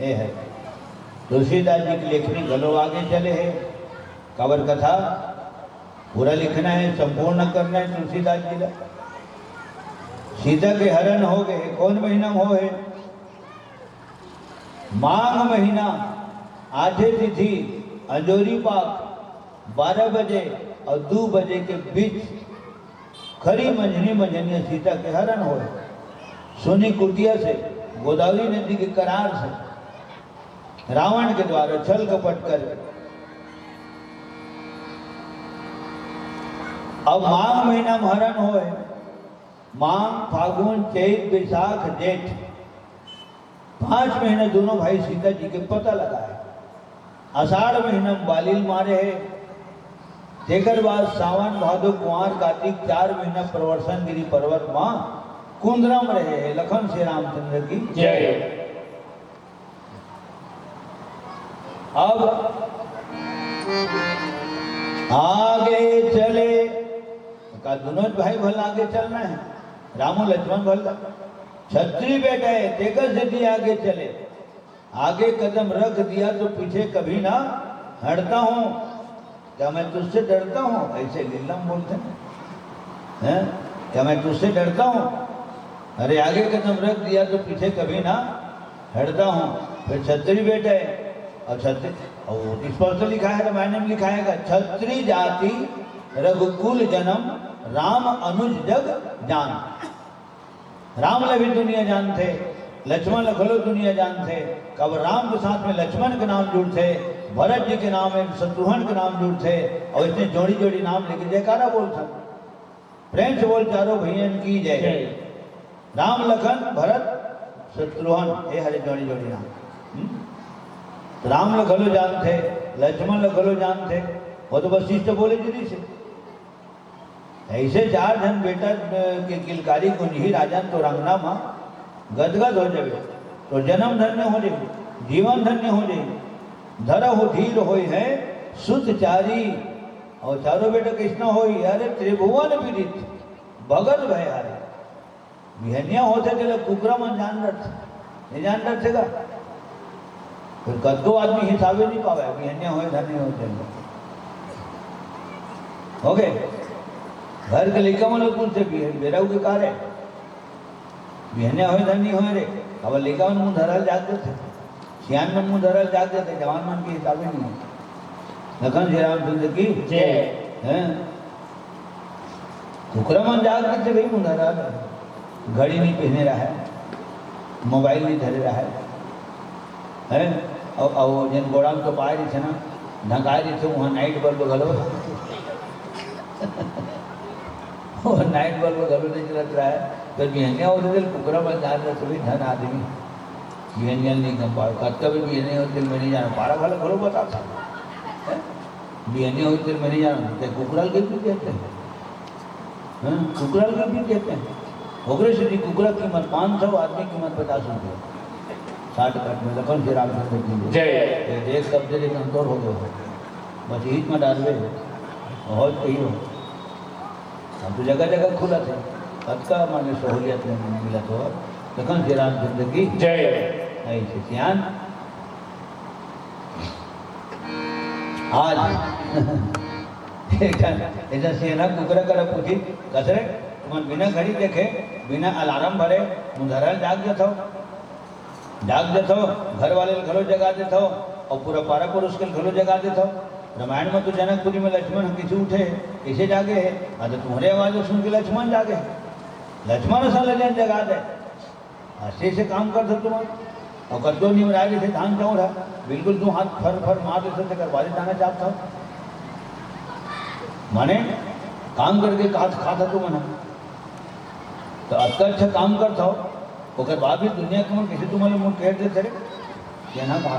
ए है तुलसीदास जी की लेखनी गलो आगे चले है। कवर कथा पूरा लिखना है, संपूर्ण करना है तुलसीदास जी का। सीता के हरण हो गए, कौन महीना हो है? माघ महीना, आधे तिथि, अंजोरी पाक 12 बजे और 2 बजे के बीच खरी मंझनी मंझनी सीता के हरण हो। सोनी कुटिया से, गोदावरी नदी के करार से, रावण के द्वारा छल कपट कर। अब माघ महीना में हरण हो। माघ, फागुन, चैत, बैसाख, जेठ 5 महीने दोनों भाई सीता जी के पता लगा है। आषाढ़ महीना में बालिल मारे है, तेकर बाद सावन भादो कुंवर कार्तिक 4 महीना प्रवर्षण गिरी पर्वत मां कुंदरम रहे हैं। लखन श्री रामचंद्र की जय। अब आगे चले का दोनों भाई भल आगे चलना है। रामो लक्ष्मण भल छत्री बैठा है तेकर से आगे चले। आगे कदम रख दिया तो पीछे कभी ना हटता हूं। क्या मैं तुझसे डरता हूं? ऐसे लीलम बोलते हैं। क्या मैं तुझसे डरता हूं? अरे आगे कदम रख दिया तो पीछे कभी ना हटता हूं। फिर छत्री बैठे और छत्री और इस पर तो लिखा है, रामायण में लिखा है छत्री जाति रघुकुल जन्म राम अनुज जग जान। राम लभी दुनिया जानते, लक्ष्मण लखलो दुनिया जानते। कब राम के साथ में लक्ष्मण के नाम जुड़ते, भरत जी के नाम में शत्रुघ्न के नाम जुड़ते और इसने जोड़ी जोड़ी नाम लेके जयकारा बोलता। प्रेम से बोल चारों भैया की जय। राम लखन भरत शत्रुघ्न ये हरे जोड़ी जोड़ी नाम। राम लखलो जानते, लक्ष्मण लखलो जानते, वो तो वशिष्ठ बोले जी से। ऐसे 4 जन बेटा के किलकारी को नहीं राजन तो रंगना मां गदगद हो जाए। तो जन्म धन्य हो जाए, जीवन धन्य हो जाए। धर हो धीर हो है सुत चारी और चारों बेटा कृष्ण हो। अरे त्रिभुवन पीड़ित भगत भय हारे। बिहनिया होते थे कुकरा मन जान रहे नहीं जान रहे थे। फिर कदो आदमी हिसाबे नहीं पावे बिहनिया हो धन्य होते हो गए। घर के लेकर मन पूछते बेराऊ के कार है बिहनिया हो धन्य हो रे। अब लेकर मन मुंह धरल जाते थे, सियान मन मुंह धरल जाते थे, जवान मन के हिसाबे नहीं है। लखन श्री रामचंद्र की जय। कुकरा मन जागते थे भाई मुंह धरल, घड़ी नहीं पहने रहा है, मोबाइल नहीं धरे रहा है। और जिन गोड़ा में तो पाए रही थे ना ढंकाए रही थे वहाँ नाइट बल्ब घलो वो नाइट बल्ब घलो नहीं चलत रहा है। तो बिहनिया होते थे कुकरा में जान रहे थे धन आदमी बिहनिया नहीं कम पाए। कद का भी बिहनिया होते में नहीं जाना पारा वाला घलो बताता बिहनिया होते में नहीं जाना। कुकराल के भी कहते हैं, कुकराल के भी कहते हैं। ओकरे से कुकरा कीमत 500, आदमी कीमत 50 रुपये 60 कट में। लखन श्री रामचंद्र की जय। एक शब्द से कंट्रोल हो गए बस ईद में डालवे बहुत कही हो। अब तो जगह जगह खुला थे कद का माने सहूलियत में मिला। तो लखन श्री रामचंद्र की जय। ऐसे सियान आज ऐसा सेना कुकरा कर पूछी कसरे तुम बिना घड़ी देखे बिना अलार्म भरे मुंधरल जाग जाता घर वाले घरों जगा देता हो और पूरा पारा पुरुष के घरों जगा देता हो। रामायण में तो जनकपुरी में लक्ष्मण किसी उठे कैसे जागे है। अरे तुम्हारे आवाज सुन के लक्ष्मण जागे, लक्ष्मण सा लगन जगा दे अच्छे से काम कर सकते तुम। और कद्दो नहीं बना रही थे धान चाहूँ रहा बिल्कुल तू हाथ फर फर मार देते करवा दे जाना चाहता हो माने काम करके खाता तू मना तो अच्छा काम करता हो। ओकर बाद भी दुनिया के मन किसी तुम्हारे मुँह कह देते रे ये ना कहा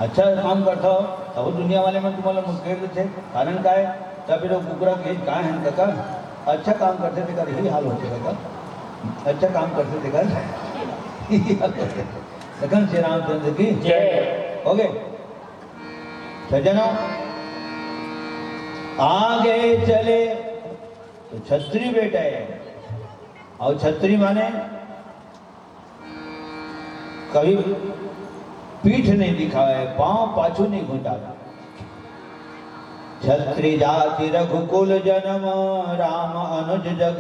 अच्छा काम करता हो तब दुनिया वाले में तुम्हारे मुँह कह देते। कारण का है तब फिर कुकरा के कहाँ है का अच्छा काम करते थे कर ही हाल होते का अच्छा काम करते थे कर लखन श्री रामचंद्र की जय। ओके सज्जनों आगे चले तो छत्री बेटा है और छत्री माने कभी पीठ नहीं दिखाया है, पांव पाछू नहीं घुटा। छत्री जाति रघुकुल जन्म राम अनुज जग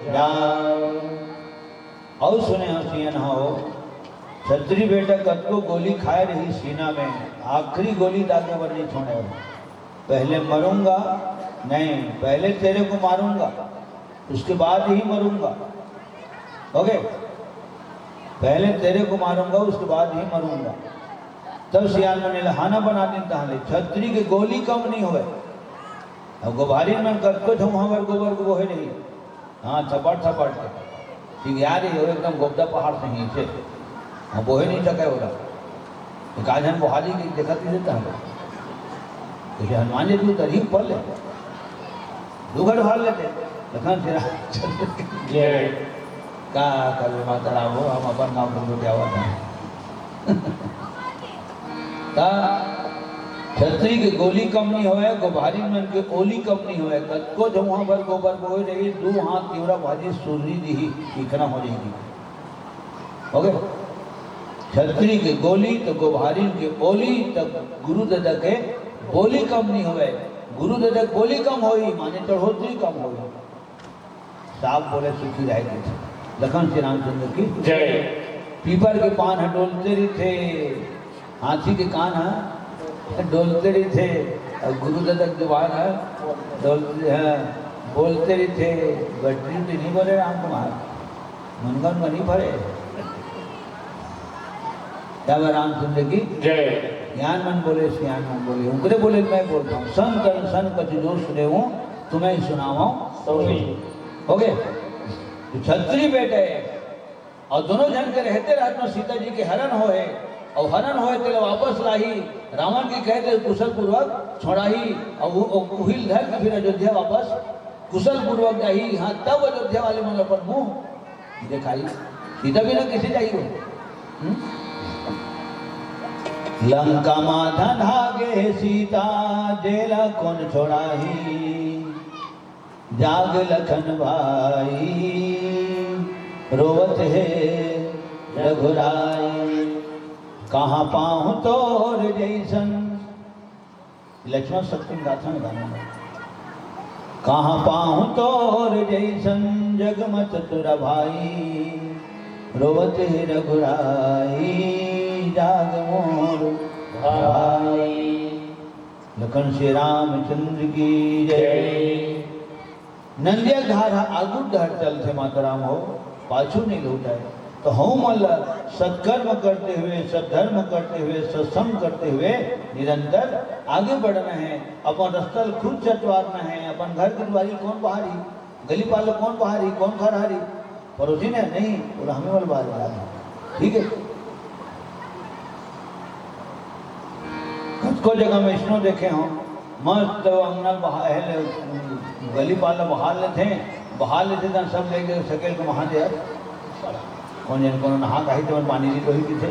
जान। और सुने हसीन हो छत्री बेटा कद को गोली खाए रही सीना में, आखिरी गोली दागे पर नहीं छोड़े। पहले मरूंगा नहीं, पहले तेरे को मारूंगा उसके बाद ही मरूंगा। ओके पहले तेरे को मारूंगा उसके बाद ही मरूंगा। तब सियाल ने लहाना बना दी तहाले छत्री के गोली कम नहीं हुए। अब गोबारी में कद हमारे गोबर को वो है नहीं हाँ थपड़ थपड़ के ठीक याद ही हो एकदम गोबदा पहाड़ से ही से हाँ वो ही नहीं सके हो रहा। एक आज हम बहाली की देखा देता है जैसे हनुमान जी तू तरीफ पढ़ ले दुगड़ भाल लेते लखन श्री रामचंद्र की जय का कर माता राम हो हम अपन नाम पर क्या हुआ था छतरी के गोली कम नहीं होए गोभारी मन के ओली कम नहीं होए कतको जो वहां पर गोबर बोए रही दो हाथ तीवरा भाजी सूर्य दी इकना हो जाएगी हो गए छतरी के गोली तो गोभारी के ओली तब गुरु दादा के बोली कम नहीं होए गुरु दादा बोली कम होई माने चढ़ोतरी कम होई साहब बोले सुखी रहेगी लखन श्री रामचंद्र की जय पीपर के पान डोलते रही थे हाथी के कान डोलते रही थे और गुरु दादा की जुबान डोलते हैं बोलते रही थे बटरी तो नहीं बोले राम कुमार मनगन में नहीं भरे क्या रामचंद्र की जय ज्ञान मन बोले ज्ञान मन बोले उनके बोले मैं बोलता हूँ सन कर सन कच जो सुने हूँ तुम्हें सुनावा सोनी हो गए तो छत्री बेटे और दोनों जन के रहते रहते में सीता जी के हरण होए और हरण होए तो वापस लाही रावण की कहते कुशल पूर्वक छोड़ाही और वो उहिल धर के फिर अयोध्या वापस कुशल पूर्वक जाही यहाँ तब अयोध्या वाले मन पर मुंह दिखाई सीता भी ना किसी चाहिए लंका माधा धागे सीता जेला कौन छोड़ाही जाग लखन भाई रोवत है रघुराई कहाँ पाऊँ तोर जैसन लक्ष्मण सप्तम गाथा में गाना है कहाँ पाऊँ तोर जैसन जगमत तुरा भाई रोवत है रघुराई जाग मोर भाई लखन श्री रामचंद्र की जय नंदिया धारा आगू धार चलते माताराम हो पाछू नहीं लौटाए तो हम सत्कर्म करते हुए सद्धर्म करते हुए सत्संग करते हुए निरंतर आगे बढ़ना है अपन रस्तल खुद चटवारना है अपन घर की दुआरी कौन बहारी गली पालो कौन बहारी कौन खरहारी पड़ोसी ने नहीं बोला हमें वाला बात रहा है ठीक है को जगह में स्नो देखे हों मस्त अंगना गली पाला बहाल लेते थे सब ले गए सकेल को वहाँ दे कौन जन को नहा खाई तो पानी दी तो ही किसे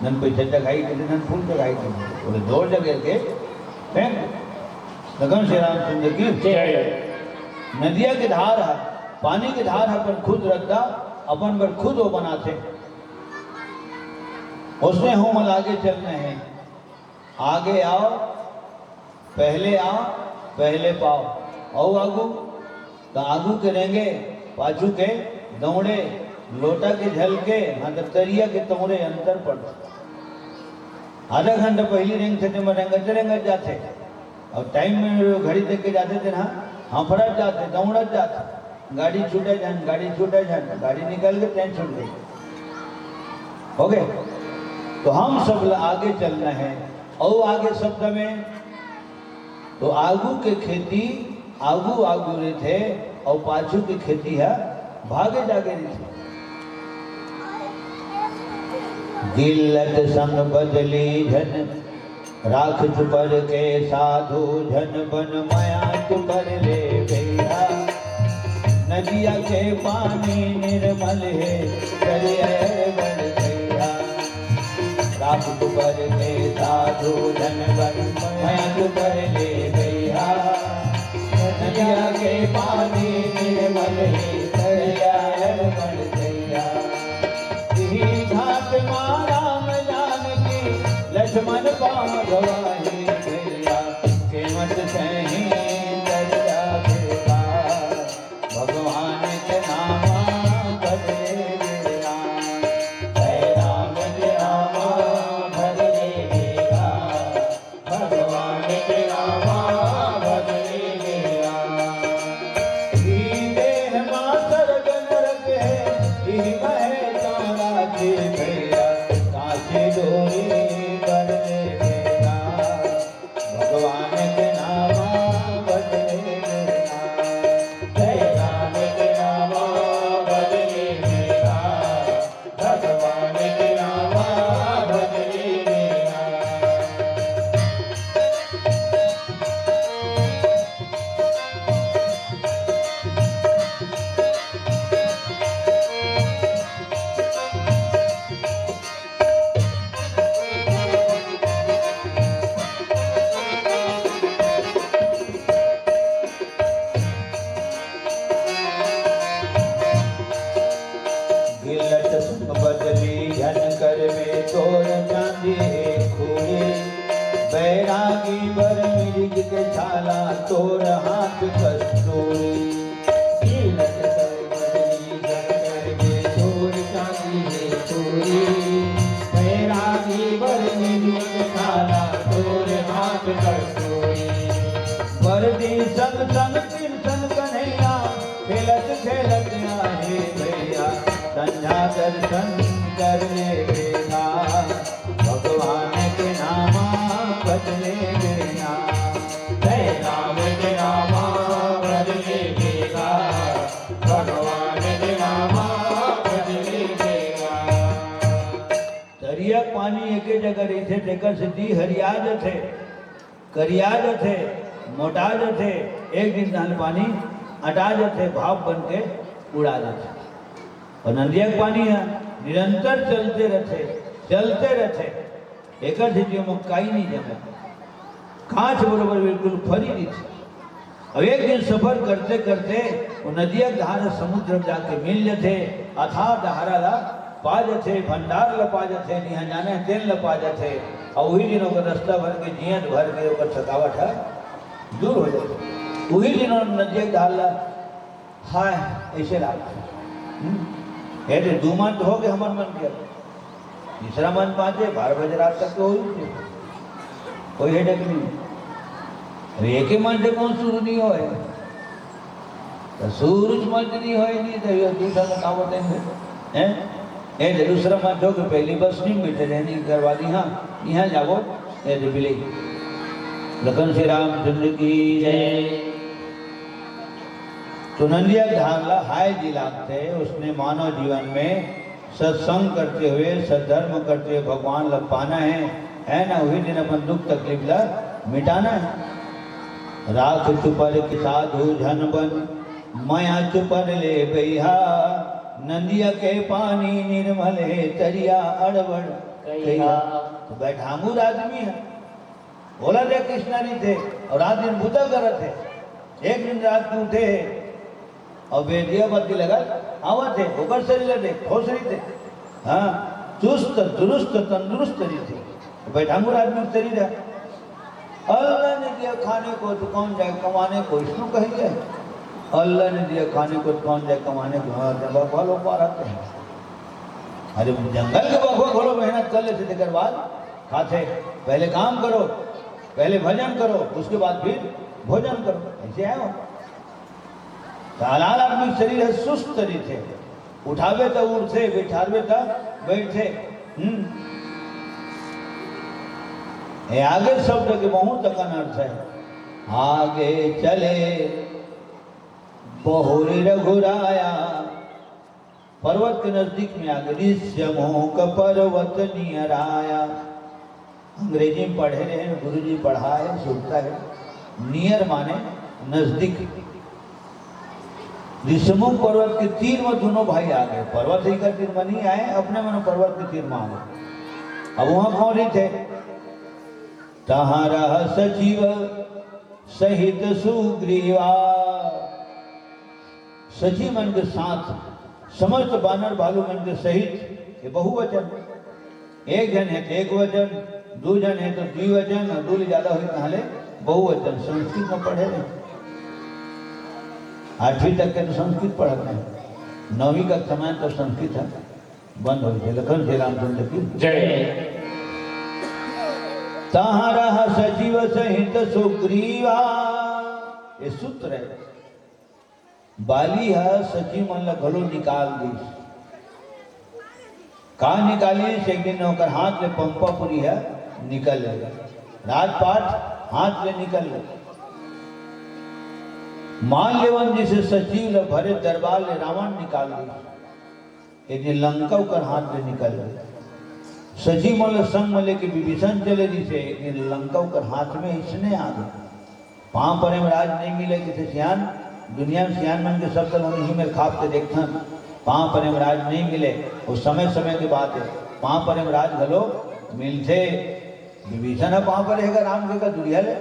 नन पैसे जगाई थे नन फूल जगाई थे बोले जोर जगह के फेंक लगन श्री रामचंद्र की नदिया की धार है पानी की धार है पर खुद रद्दा अपन पर खुद वो बनाते उसमें हम आगे चलने हैं आगे आओ पहले पाओ और आगू तो आगू के रेंगे पाछू के दौड़े लोटा के झलके दफ्तरिया के तोड़े अंतर पड़ते आधा घंटा पहली रेंग थे तो रेंगत जाते और टाइम में घड़ी देख के जाते थे ना हाँ फरत जाते दौड़त जाते गाड़ी छूटे जान गाड़ी निकल के ट्रेन छूट गई हो गए तो हम सब आगे चलना है और आगे शब्द में तो आगू के खेती आगू रे थे और पाछू की खेती है भागे जागे रही थी गिल्लत संग बदली झन राख चुपर के साधु झन बन माया चुपर ले गया नदिया के पानी निर्मल है बन गया राख चुपर के साधु झन बन माया चुपर ले गया नदिया के पानी निर्मल है बन गया घाट राम जानकी लक्ष्मण पावही गया केमत सही दरिया बेगा भगवान के नामा भरे राम भरे बेगा भगवान के नामा भरे देह निकाला तोर हाथ कस्तूरी। तिलक कर बदली कर दे तोर चांदी है चोरी। बैरागी बरनी जुग खाला तोर हाथ कस्तूरी। वरदी संग संग कीर्तन कन्हैया खेलत खेलत आहे भैया संध्या दर्शन करने देना भगवान के नामा बदले देना। जय राम के नामा बदले देगा भगवान के नामा बदले देगा। दरिया पानी एके जगह रही थे तेकर सिद्धि हरियाज थे करियाज थे मोटाज थे। एक दिन दाल पानी अटाज थे भाप बन के उड़ा थे। और नदिया के पानी है निरंतर चलते रहते एक सिद्धि में कई नहीं जमे कांच बरोबर बिल्कुल फरी नहीं थी। अब एक दिन सफर करते करते वो नदिया धारा समुद्र में जाके मिल जाते अथा दहारा ला पा जाते भंडार ला पा जाते यहाँ जाने तेल ला पा जाते। और वही दिनों का रास्ता भर के जियत भर के ऊपर थकावट है दूर हो जाते। वही दिनों नदिया धार ला हाय ऐसे लागते दो मन तो हो गए हमारे मन के तीसरा मन 5-12 बजे रात तक तो हो ही कोई हेडक नहीं। अरे एक ही मन से कौन शुरू नहीं हो तो सूरज मन नहीं हो नहीं तो ये दूसरा बतावट है ये दूसरा मन हो कि पहली बस नहीं बैठे रहने करवा दी। हाँ यहाँ जाओ ये बिले लखन श्री रामचंद्र की जय। तो नंदिया धारला हाय जी लागते उसने मानव जीवन में सत्संग करते हुए सद्धर्म करते हुए भगवान लग पाना है ना। वही दिन अपन दुख तकलीफ ला मिटाना है। राख चुपर की साधु झन बन माया चुपर ले बैहा नंदिया के पानी निर्मल है तरिया अड़बड़ कहिया। तो बैठांगूर आदमी है बोला थे कृष्णा नहीं थे और रात दिन बुता करत थे। एक दिन रात को उठे और बेदिया बत्ती लगा आवा थे होकर शरीर थे खोसरी थे। हाँ चुस्त दुरुस्त तंदुरुस्त नहीं थे बैठांगुर आदमी शरीर है। अल्लाह ने दिया खाने को तो कौन जाए कमाने को इसको कहेंगे। अल्लाह ने दिया खाने को तो कौन जाए कमाने को बखवा लोग आते हैं। अरे जंगल के बखवा खोलो मेहनत कर लेते थे बाद खाते पहले काम करो पहले भजन करो उसके बाद फिर भोजन करो ऐसे है। सालाल आदमी शरीर है सुस्त थे उठावे तो उठे बैठावे तो बैठे। आगे शब्द के बहुत तक अर्थ है आगे चले बहुरी रघुराया पर्वत के नजदीक में आगे ऋष्यमोक पर्वत नियर आया। अंग्रेजी में पढ़े रहे गुरु जी पढ़ाए सुनता है। नियर माने नजदीक। ऋषमुख पर्वत के तीर में दोनों भाई आ गए। पर्वत ही का तीर में नहीं आए अपने मन पर्वत के तीर में आ गए। अब वहां कौन ही थे तहारा सचिव सहित सुग्रीवा। सचिव मन के साथ समस्त बानर भालू मन के सहित ये बहुवचन। एक जन है तो एक वचन दो जन है तो द्विवचन और दो ज्यादा हुई कहाले बहुवचन। संस्कृत में पढ़े रहे 8वीं तक के तो संस्कृत पढ़ते हैं 9वीं का समय तो संस्कृत है बंद हो गए। लखन श्री रामचंद्र की जय। तारा सजीव सहित सुग्रीवा ये सूत्र है। बाली है सजीव मन घलो निकाल दी कहा निकाली एक दिन होकर हाथ में पंपापुरी है निकल लेगा राजपाट हाथ में निकल ले। मान लेवन जिसे सचिव ले भरे दरबार ले रावण निकाल दी। एक दिन लंका कर हाथ में निकल गए। सचिव मल संग मले के विभीषण चले जिसे एक दिन लंका कर हाथ में इसने आ गए। पांव पर में राज नहीं मिले किसी सियान दुनिया में सियान मन के शब्द ही में खाप के देखता पांव पर में राज नहीं मिले। उस समय समय की बात है पांव पर में राज घलो मिलते। विभीषण पांव पर रहेगा राम के का दुरिया ले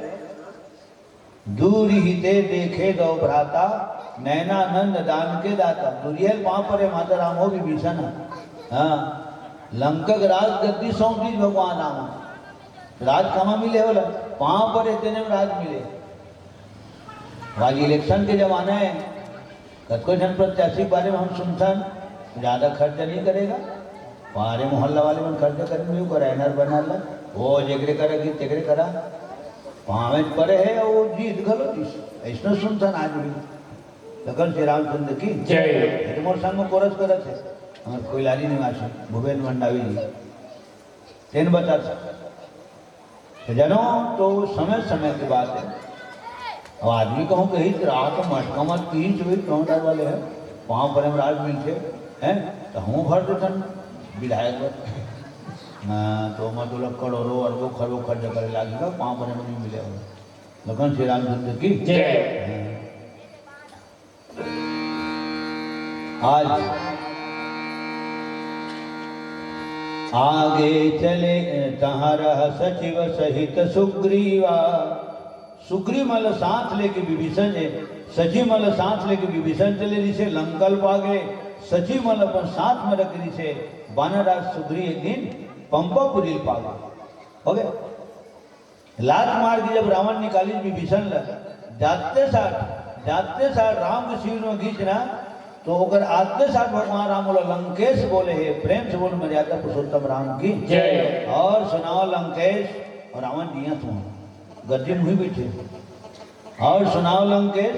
दूर ही ते देखे दो भ्राता नैना नंद दान के दाता। दुरियल पांव पर है माता राम हो विभीषण। हाँ लंका राज गद्दी सौंपी भगवान राम राज कहाँ मिले बोला पांव पर इतने में राज मिले। आज इलेक्शन के जमाने है, कतको जन प्रत्याशी के बारे में हम सुनसान ज़्यादा खर्चा नहीं करेगा, हमारे मोहल्ला वाले में खर्चा करेंगे वो रैनर बना ला वो जगरे करेगी तेगरे करा वहाँ में पड़े है वो जीत गलो ऐसा सुनसान आज भी लखन श्री रामचंद्र की जय। मोर संग में कोरस करत है हमारे कोयलारी निवासी भूपेन मंडावी जी तेन बता तो जनो तो समय समय की बात है। अब आदमी कहूँ कहीं रात मटका मत 3-24 काउंटर वाले हैं वहाँ पर हम राज मिलते हैं तो हूँ भर देतन विधायक तो मैं तो लग करोड़ों अरबों खरबों खर्च करे लागेगा वहाँ पर नहीं मिले लखन श्री रामचंद्र की जय। आज आगे चले तहारा सचिव सहित सुग्रीवा सुग्रीमल साथ लेके विभीषण सचिमल साथ लेके विभीषण चले जिसे लंकल पागे सचिमल अपन साथ में रख से वानराज सुग्री एक दिन पंपापुरी पागे हो गए लात मार के जब रावण निकाली विभीषण जाते साथ राम के शिविर में खींचना तो अगर आते साथ भगवान राम बोला लंकेश बोले है प्रेम से बोल मर्यादा पुरुषोत्तम राम की जय। और सुनाओ लंकेश और रावण दिया तुम गद्दी मुही बैठे और सुनाओ लंकेश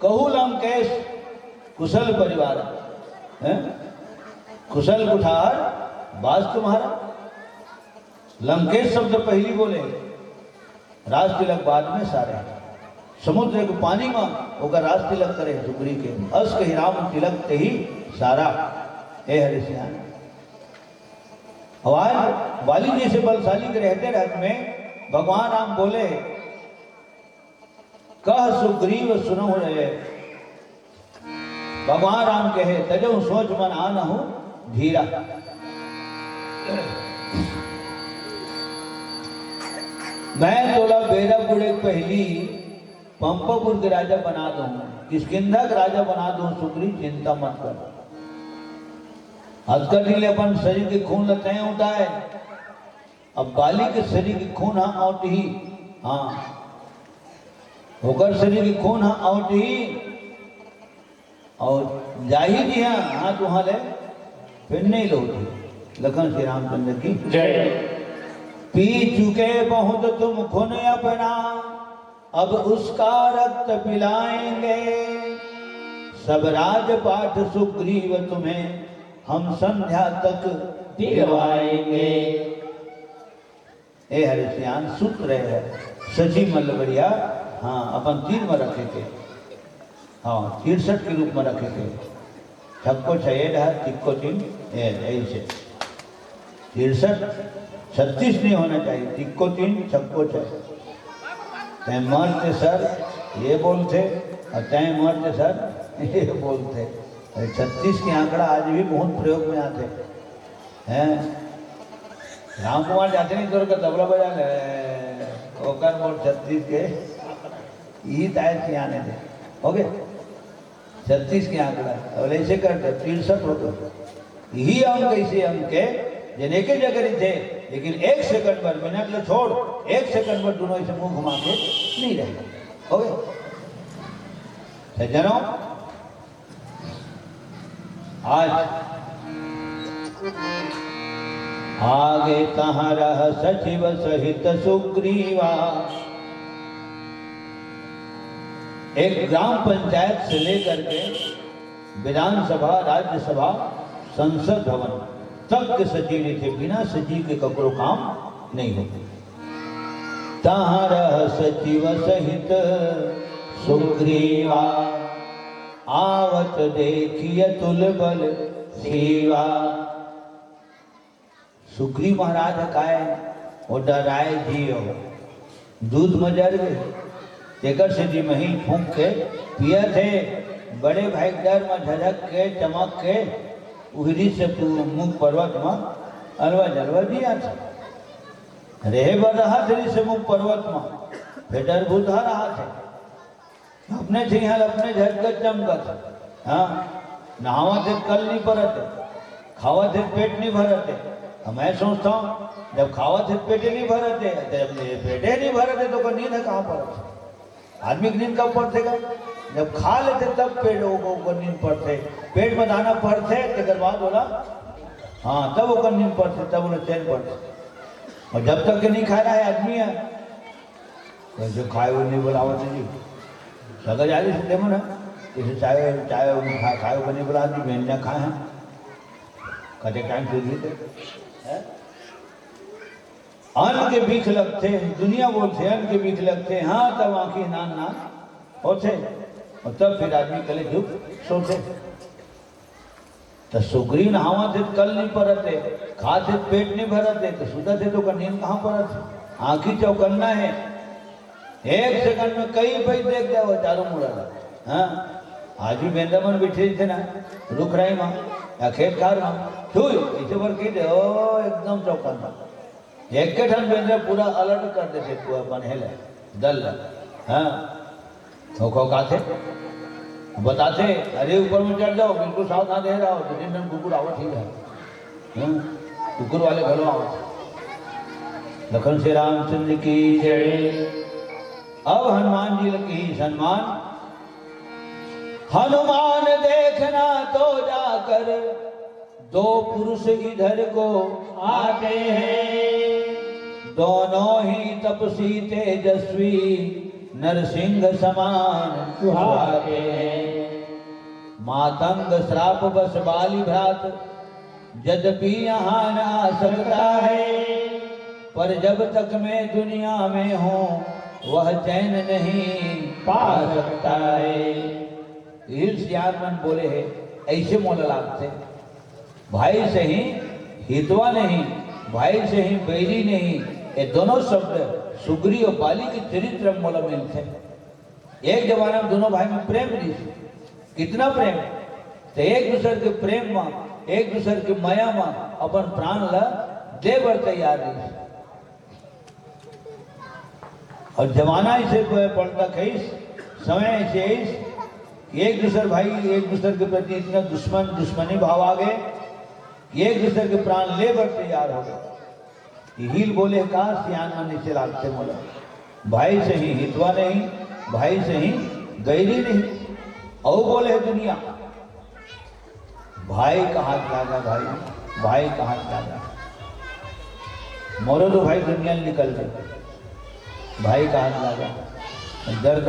कहू लंकेश कुशल परिवार है कुशल कुठार बास तुम्हारा लंकेश शब्द पहली बोले राज तिलक बाद में सारे समुद्र के पानी में होकर राज तिलक करे सुग्री के अस के राम तिलक ते ही सारा ए हरिश्यान आज वाली जैसे बलशाली के रहते में भगवान राम बोले कह सुग्रीव सुनो रहे भगवान राम कहे तजो सोच मन आना हूं धीरा मैं तोला बेरा बुढ़े पहली पंपापुर के राजा बना दूं किष्किंधा के राजा बना दूं सुग्री चिंता मत कर हथकड़ी अपन शरीर के खून लते होता है अब बाली के शरीर की खून हाँ आउट ही हाँ होकर शरीर की खून हाँ आउट ही और जाही जी हाँ हाथ वहां ले फिर नहीं लौटी लखन श्री रामचंद्र की जय। पी चुके बहुत तुम खून अपना अब उसका रक्त पिलाएंगे सब राजपाट सुग्रीव तुम्हें हम संध्या तक दिलवाएंगे। ए हरिश्यान सूत्र है सची मल्लबड़िया हाँ अपन 3 में रखे थे हाँ 63 के रूप में रखे थे छक्को 6 तिक्को 3 ऐसे 63 36 नहीं होना चाहिए तिक्को 3 छक्को 6 तय मरते सर ये बोलते और तय मरते सर ये बोलते 36 के आंकड़ा आज भी बहुत प्रयोग में आते हैं। राम कुमार जाते नहीं तोर का तबला बजा ले ओकर मोर 36 के यही तायत के आने थे ओके 36 के आंकड़ा और ऐसे करते 63 होते यही अंक ऐसे अंक के जने के जगह थे लेकिन 1 सेकंड पर मिनट ले छोड़ 1 सेकंड पर दोनों ऐसे मुंह घुमा के नहीं रहे ओके सज्जनों आज आगे तहाँ रह सचिव सहित सुग्रीवा एक ग्राम पंचायत से लेकर के विधानसभा राज्यसभा संसद भवन तक के सचिव थे बिना सचिव के ककरो काम नहीं होते तहाँ रह सचिव सहित सुग्रीवा आवत देखिए तुलबल सेवा सुग्रीव महाराज काए वो डराए जियो दूध में जर गए तेकर से जी मही फूंक के पिया थे बड़े भाई डर में झझक के चमक के उहरी से मुंह पर्वत में अलवा जलवा दिया था रहे बर रहा थे से मुंह पर्वत में फिर डर भूता रहा थे अपने छिहल अपने झटकत चमकत हाँ नहावा थे कल नहीं परते खावा थे पेट नहीं भरते मैं सोचता हूँ जब खावा थे पेटे नहीं भरते जब पेटे नहीं भरते तो नींद कहाँ पर आदमी की नींद कब पड़तेगा? जब खा लेते तब पेट को नींद पड़ते, पेट में दाना पड़ते तेकर बाद बोला हाँ तब वो नींद पड़ते, तब उन्हें चैन पड़ते। और जब तक के नहीं खा रहा है आदमी है तो जो खाए वो नहीं बोलावत जी सगर जा रही देमन है इसे चाय चाय खाए वो नहीं बोला आदमी बहन ने खाए हैं कटे टाइम से थे अन्न के बीख लगते दुनिया बोलते अन्न के बीख लगते हाँ तब आंखें नान नान होते और तब फिर आदमी कले झुक सोते। तो सुग्रीव नहावा थे कल नहीं परते, खाते पेट नहीं भरते तो सुधा थे तो नींद कहाँ परत? आंखी चौकन्ना है, एक सेकंड में कई भाई देख जाओ चारों मुड़ा। हाँ आज भी बेंदामन बैठे थे ना रुक रही माँ या खेत खा रहा छुई ऐसे पर की दे ओ एकदम चौकन्ना एक के ठन बेंद्र पूरा अलर्ट कर देते तू अपन हेले दल। हाँ खो खो खाते बताते अरे ऊपर में चढ़ जाओ बिल्कुल साथ ना दे रहा हो तो दिन दिन कुकुर आवत ही है कुकुर वाले घरों आवत। लखन से रामचंद्र की जय। अब हनुमान जी की सम्मान। हनुमान देखना तो जाकर दो पुरुष इधर को आते हैं, दोनों ही तपसी तेजस्वी नरसिंह समान सुहाते हैं। मातंग श्राप बस बाली भ्रात यद्यपि यहाँ न आ सकता है, पर जब तक मैं दुनिया में हूँ वह चैन नहीं पा सकता है। ईर्ष्यामन बोले है ऐसे मोल लागते भाई से ही हितवा नहीं, भाई से ही बैरी नहीं, ये दोनों शब्द सुग्रीव और बाली के चरित्र मोल मिलते। एक जमाना में दोनों भाई में प्रेम नहीं, कितना प्रेम तो एक दूसरे के प्रेम में एक दूसरे के माया में अपन प्राण ला दे बर तैयार रही। और जमाना ऐसे पड़ता खीस समय ऐसे एक दूसरे भाई एक दूसरे के प्रति इतना दुश्मनी भाव आ गए कि एक दूसरे के प्राण ले बर तैयार हो गए। हील बोले का सियान में नीचे लागते बोला भाई से ही हितवा नहीं, भाई से ही गैरी नहीं। और बोले है दुनिया भाई का हाथ लागा, भाई का हाथ लागा मोरो तो भाई दुनिया निकल गए, भाई का हाथ लागा दर्द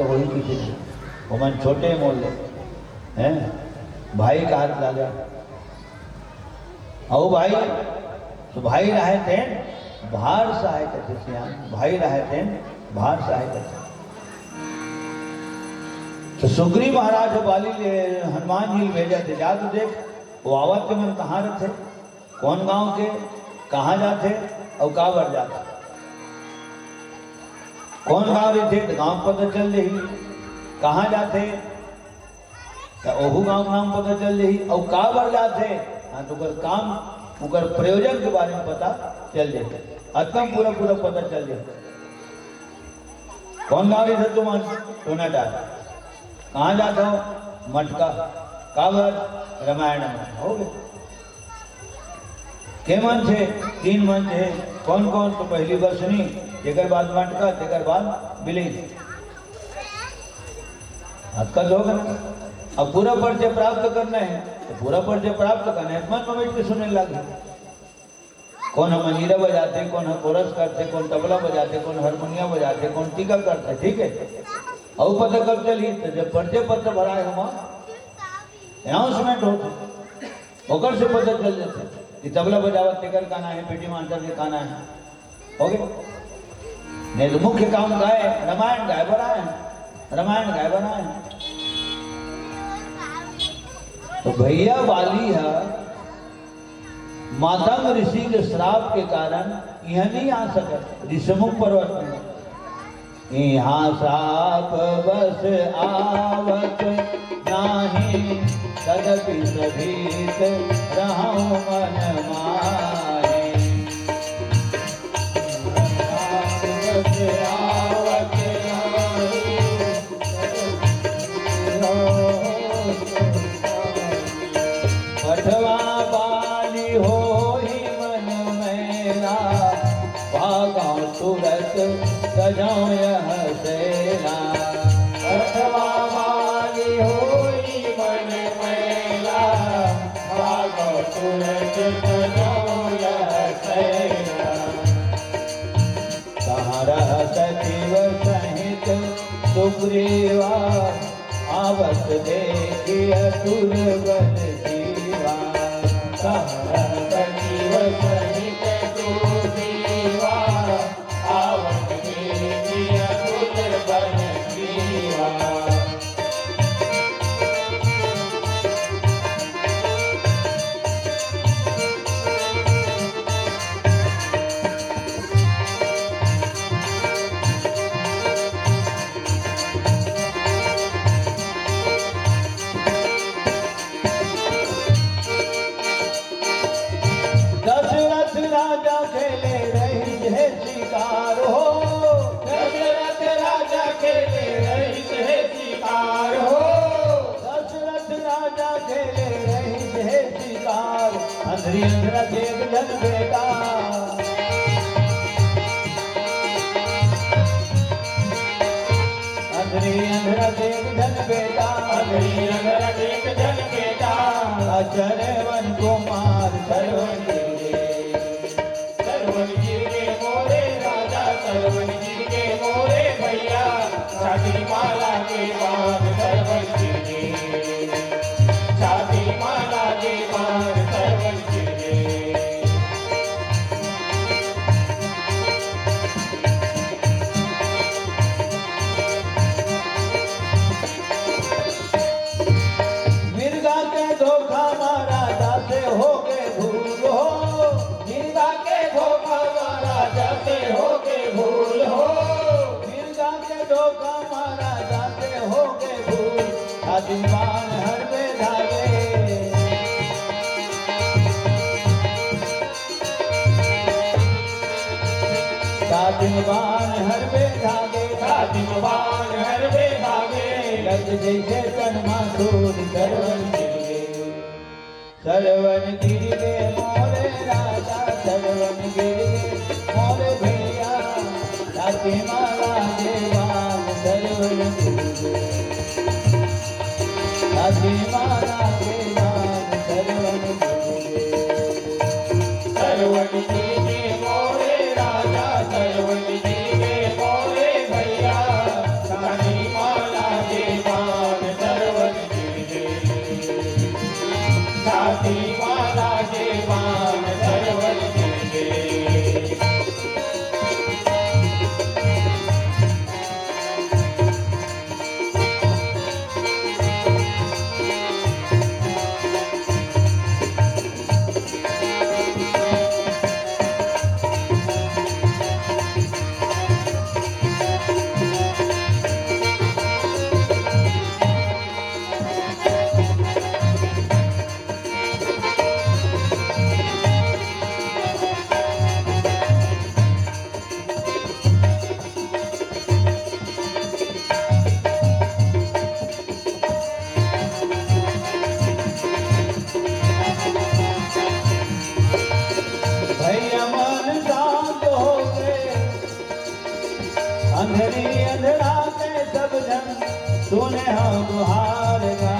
हो ही किसी से वो मन छोटे मोल हैं भाई का हाथ लागा। और भाई तो भाई रहे थे बाहर सहाय करते श्याम, भाई रहे थे बाहर सहाय करते। तो सुग्रीव महाराज बाली हनुमान जी भेजा थे जा तो देख वो आवत के मन कहाँ रहते, कौन गांव के, कहाँ जाते और कहाँ बढ़ जाते। कौन गांव रहते तो गांव पता चल रही, कहाँ जाते तो ओहू गांव नाम पता चल रही, और कहाँ बढ़ जाते हाँ तो कर काम उकर प्रयोजन के बारे में पता चल जाते, अतम पूरा पता चल जाता। कौन गाँव रहते तुम टोना डाल, कहाँ जाते हो मटका, काबर रामायण में हो गए। के मन थे 3 मन थे, कौन कौन तो पहली बसनी तेकर बाद मटका तेकर बाद बिली अक्कल होगा ना। अब पूरा परिचय प्राप्त करना है तो पूरा परिचय प्राप्त करना है मन में बैठ के सुनने लगे। कौन मंजीरा बजाते, कौन कोरस करते, कौन तबला बजाते, कौन हारमोनिया बजाते, कौन टीका करते, ठीक है। और पता कब चली तो जब परिचय पत्र भराए हम अनाउंसमेंट होते ओकर से पता चल जाते कि तबला बजावत तेकर गाना है, पेटी मास्टर के गाना है, हो गया। नहीं तो मुख्य काम गाय रामायण गाय बनाए, रामायण गाय बनाए। तो भैया वाली है मातंग ऋषि के श्राप के कारण यह नहीं आ सके ऋषमुख पर्वत में। यहाँ साप बस आवत नाही, तदपि सभीत रहूं मन माहे। बस आवत पठवा बाली हो ही मन मेरा, भागा तुरत सजाऊं यह सेना। कहाँ रह सचिव सहित सुग्रीवा आवत देखिय असुर बल जीवा दशरथ राजा खेले रही है शिकार हो दशरथ राजा खेले रहित है शिकार हो दशरथ राजा खेले रही है शिकार अंधरी अंधरा देख जन बेटा अंधरी अंधरा देख जन बेटा अंधरी अंधरा देख जन बेटा अचरवन कुमार सरवन सरवन गिर के मोरे राजा सरवन गिर के मोरे भैया छाती माला के बाण सरवन गिर के छाती माला के बाण सरवन गिर के मिर्गा के धोखा मारा जाते हो गए भूल हो मिर्गा के धोखा मारा जाते हो के भूल हो मिर्गा के धोखा मारा जाते हो गए भूल आदिमान हर में धागे आदिमान हर में धागे सादिमवान हर वे भागे लग जैसे तनमा सूर सरवन गिर सरवन गिर मोरे राजा सरवन गिर मोरे भैया छाती माला देवान सरवन गिर छाती माला देवान सरवन गिर सरवन गिर के मोरे राजा सरवन गिर के मोरे भैया छाती माला के बाण सरवन गिर के छाती माला के बाण सरवन गिर के भैया मन शांत हो गए अंधेरी अंधेरा के सब जन सुने हो गुहार गा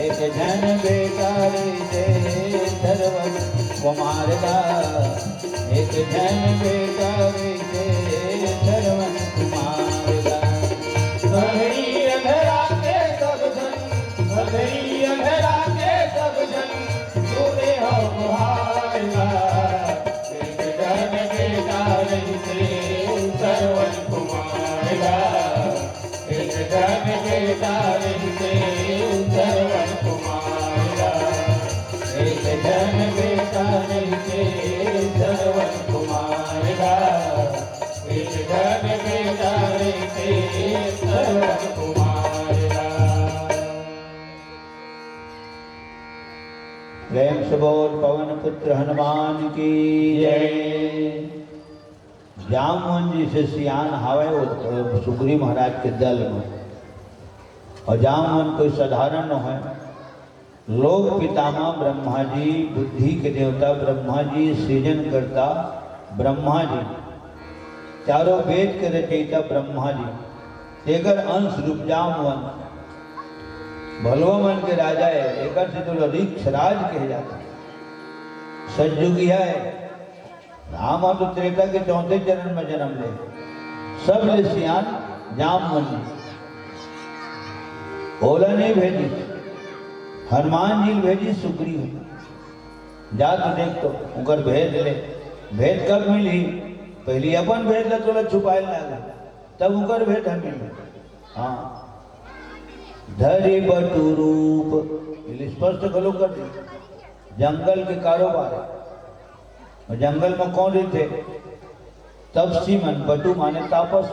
एक जन बेकार से सरवन कुमार गा एक जन बेकार से सरवन कुमार गा अंधेरी अंधेरा के सब जन अंधेरी अंधेरा के सब जन सुने हो गुहारगा एक जन बेकार से सरवन कुमारगा एक जन बेकार से सरवन कुमारगा एक जन बेकार से सरवन कुमारगा एक जन बेकार से सरवन कुमारगा प्रेम से बोल पवन पुत्र हनुमान की जय। जामवन जी से सियान हावे वो सुग्रीव महाराज के दल में और जामवन कोई साधारण न है। लोक पितामह ब्रह्मा जी, बुद्धि के देवता ब्रह्मा जी, सृजन करता ब्रह्मा जी, चारों वेद के रचयिता ब्रह्मा जी, तेगर अंश रूप जामवन भलवा मन के राजा है। एक से तो ऋक्ष राज कहे जाता है। सज्जू किया है राम तो त्रेता के चौथे चरण में जन्म ले सब ले सियान जाम बनी ओला नहीं भेजी हनुमान जी भेजी सुग्रीव जा तू देख तो उनकर भेद ले भेद कब मिली पहली अपन भेद ला तोला छुपाए लगा तब उनकर भेद हम मिली हाँ धरी बटू रूप स्पष्ट खलो कर दी जंगल के कारोबार और जंगल में कौन रहते तपसी मन बटू माने तापस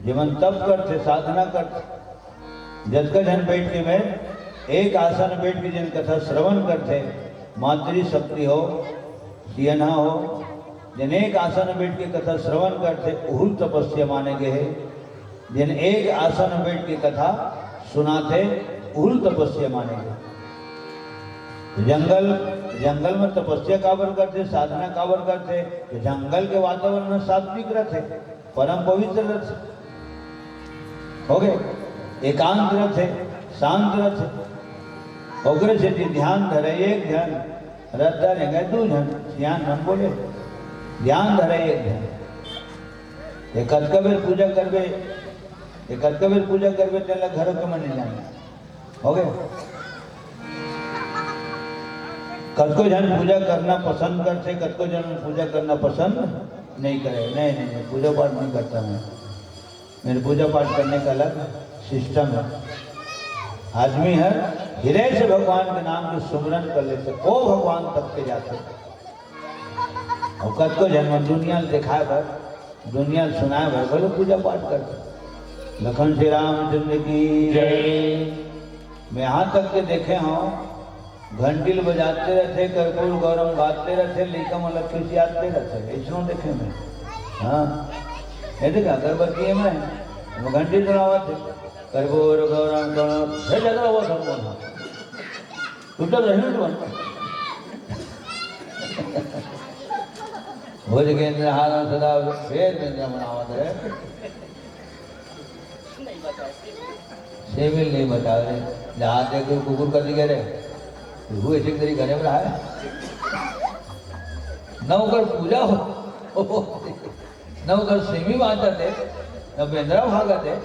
जीवन तप करते साधना करते जद का जन बैठ के मैं एक आसन बैठ के जिन कथा श्रवण करते मातृ शक्ति हो सियना हो जिन एक आसन बैठ के कथा श्रवण करते उहुल तपस्या माने गए जिन एक आसन बैठ के कथा सुनाते उहुल तपस्या माने गए जंगल में तपस्या काबर करते साधना काबर करते तो जंगल के वातावरण में सात्विक रहते परम पवित्र रहते हो गए एकांत रहते शांत रहते ओकरे से ध्यान धरे एक ध्यान रद्द रहेंगे दू ध्यान ध्यान मन बोले ध्यान धरे एक ध्यान एक कतकबेर पूजा करबे एक कतकबेर पूजा करबे तेला घरों के मन नहीं जाना हो गए कतको जन पूजा करना पसंद करते कतको जन पूजा करना पसंद नहीं करे नहीं पूजा पाठ नहीं करता मैं मेरे पूजा पाठ करने का अलग सिस्टम है आदमी है हृदय से भगवान के नाम के सुमरन कर लेते ओ भगवान तक के जाते और कतको जन दुनिया दिखाए भर दुनिया सुनाए भर बोलो पूजा पाठ करते लखन श्री रामचंद्र की जय मैं यहाँ तक के देखे हूँ घंटिल बजाते रहते कर्पूर गौरम गाते रहते लेकम अलग खिसियाते रहते ऐसा देखे मैं हाँ ये देखा अगरबत्ती है मैं घंटी चलावा थे कर्पूर गौरम गौरम है जगह वो सब बोला टूटा रही तो हो जगेंद्र हाल सदा फेर में मनावत है सेविल नहीं बता रहे जहाँ देखो कुकुर कर दिखे रहे वो ऐसे तेरी घरे में रहा है न उकर पूजा हो न उकर सेमी बांधते थे न बेंद्रा भागते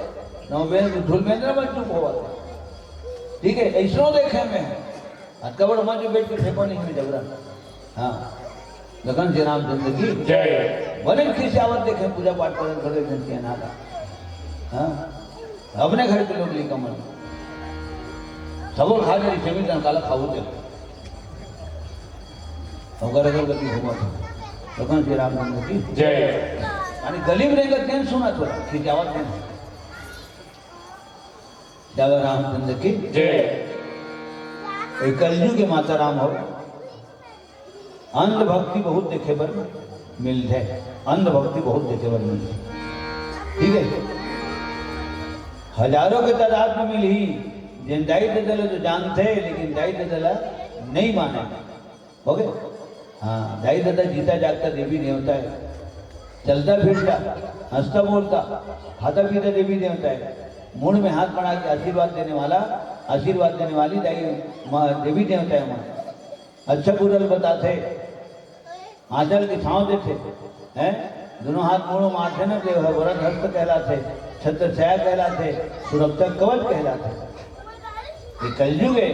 न धुल बेंद्रा बन चुप हुआ ठीक है ऐसा देखे मैं कबड़ हमारे बैठ के फेंको नहीं में झगड़ा हाँ लगन श्री रामचंद्र की जय बने खिसियावत देखे पूजा पाठ कर खड़े जनती नाला हाँ अपने घर के लोग ली कमल सबो खा जाए सेमी काला खाऊ दे अगर गति हुआ लखन श्री रामचंद्र की जय आणि गली में रहेगा तेन सुना थोड़ा खिंचावत नहीं जय रामचंद्र की जय कलयुग के माता राम हो अंध भक्ति बहुत देखे बर मिलते अंध भक्ति बहुत देखे बर मिलते ठीक है हजारों के तादाद में मिली जिन दाई ददला तो जानते हैं लेकिन दाई ददला नहीं माने हो गए हाँ दाई दादा जीता जागता देवी देवता है चलता फिरता हंसता बोलता खाता पीता देवी देवता है मुंड में हाथ बढ़ा के आशीर्वाद देने वाली दाई देवी देवता है वहाँ अच्छा बुरल बताते आंचल की छाँव देते हैं दोनों हाथ मुड़ो मारते ना देव वरद हस्त कहलाते छत्र छाया कहलाते सुरक्षा कवच कहलाते ये कलयुग है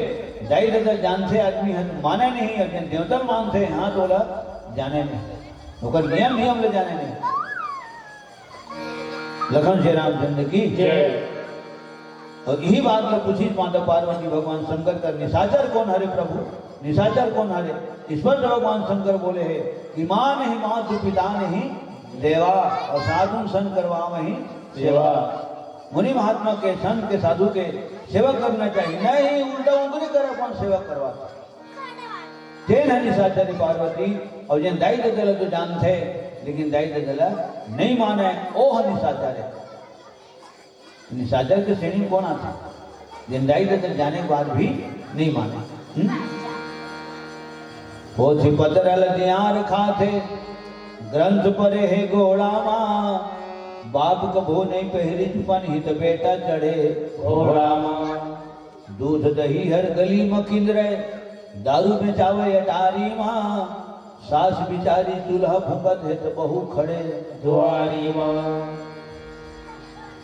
दाई दादा जानते आदमी है माने नहीं अगर देवता मानते हाथ बोला जाने नहीं ओकर नियम ले जाने नहीं लखन श्री रामचंद्र की जय और यही बात में पूछी माता पार्वती भगवान शंकर कर निशाचर कौन हरे प्रभु निशाचर कौन हरे इस पर भगवान शंकर बोले है कि मां नहीं मातु पिता नहीं देवा और साधु सन करवा ही सेवा मुनि महात्मा के संत के साधु के सेवा करना चाहिए नहीं उल्टा उंगली कर अपन सेवा करवा तेन है निशाचरी पार्वती और जिन दाई ददला तो जानते लेकिन दाई ददला नहीं माने ओ है निशाचर निशाचर के श्रेणी कौन आता जिन दाई ददल जाने के बाद भी नहीं माने वो थी पतर दियार खाते ग्रंथ परे है घोड़ा मां बाप कभो नहीं पहरी चुपन हित बेटा चढ़े घोड़ा मां दूध दही हर गली मकिंद रहे दारू में चावे अटारी माँ, सास बिचारी चूल्हा फूकत है तो बहू खड़े द्वारी माँ।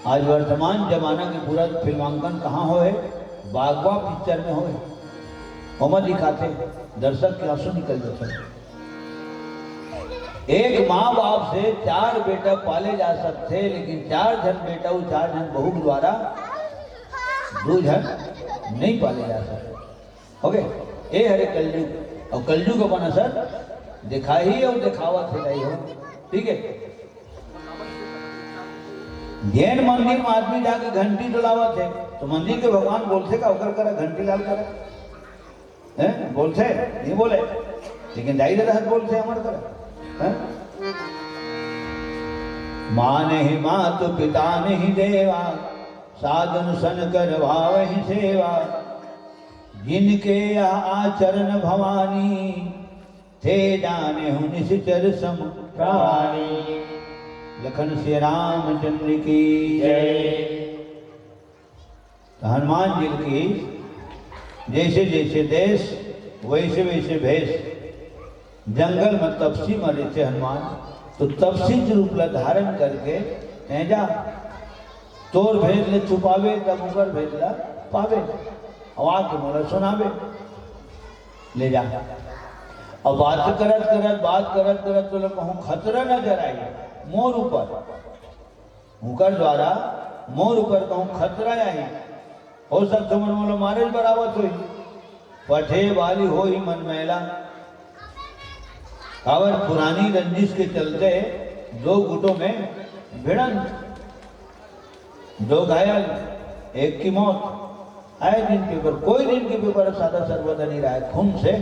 आज वर्तमान जमाना के पूरा फिल्मांकन कहाँ होए? बागवा पिक्चर में होए। हम दिखाते दर्शक के आंसू निकल जाते। एक माँ बाप से 4 बेटा पाले जा सकते, लेकिन 4 जन बेटा और 4 जन बहू द्वारा 2 जन नहीं पाले जा सकते। ओके, ये हरे कलयुग। और कलयुग अपन असर दिखा ही और दिखावा थे हो। ठीक है, जैन मंदिर में आदमी जाके घंटी डुलावा थे तो मंदिर के भगवान बोलते का उकर करा घंटी लाल करा हैं? बोलते नहीं बोले, लेकिन दाई रहत बोलते अमर करा हैं? माँ नहीं माँ तो पिता नहीं देवा, साधन सन कर भाव ही सेवा, जिनके आचरण भवानी, थे जाने हूँ निश्चर सम प्राणी। लखन श्री रामचंद्र की जय। हनुमान जी की जैसे जैसे देश वैसे वैसे भेष, जंगल में तपसी मरे थे हनुमान, तो तपसी रूप धारण करके जा तोर भेज ले छुपावे तब ऊपर भेज ला पावे, आवाज के मोला सुनावे ले जा। और बात करत तो लोग कहूँ खतरा नजर आई मोर ऊपर, उनकर द्वारा मोर ऊपर कहूँ खतरा आई हो सब तुम बोलो मारे बरावत हुई, पठे वाली हो ही मन मैला। और पुरानी रंजिश के चलते 2 गुटों में भिड़ंत, 2 घायल, 1 की मौत। आए दिन पेपर, कोई दिन के पेपर सादा सर्वदा नहीं रहा है, खून से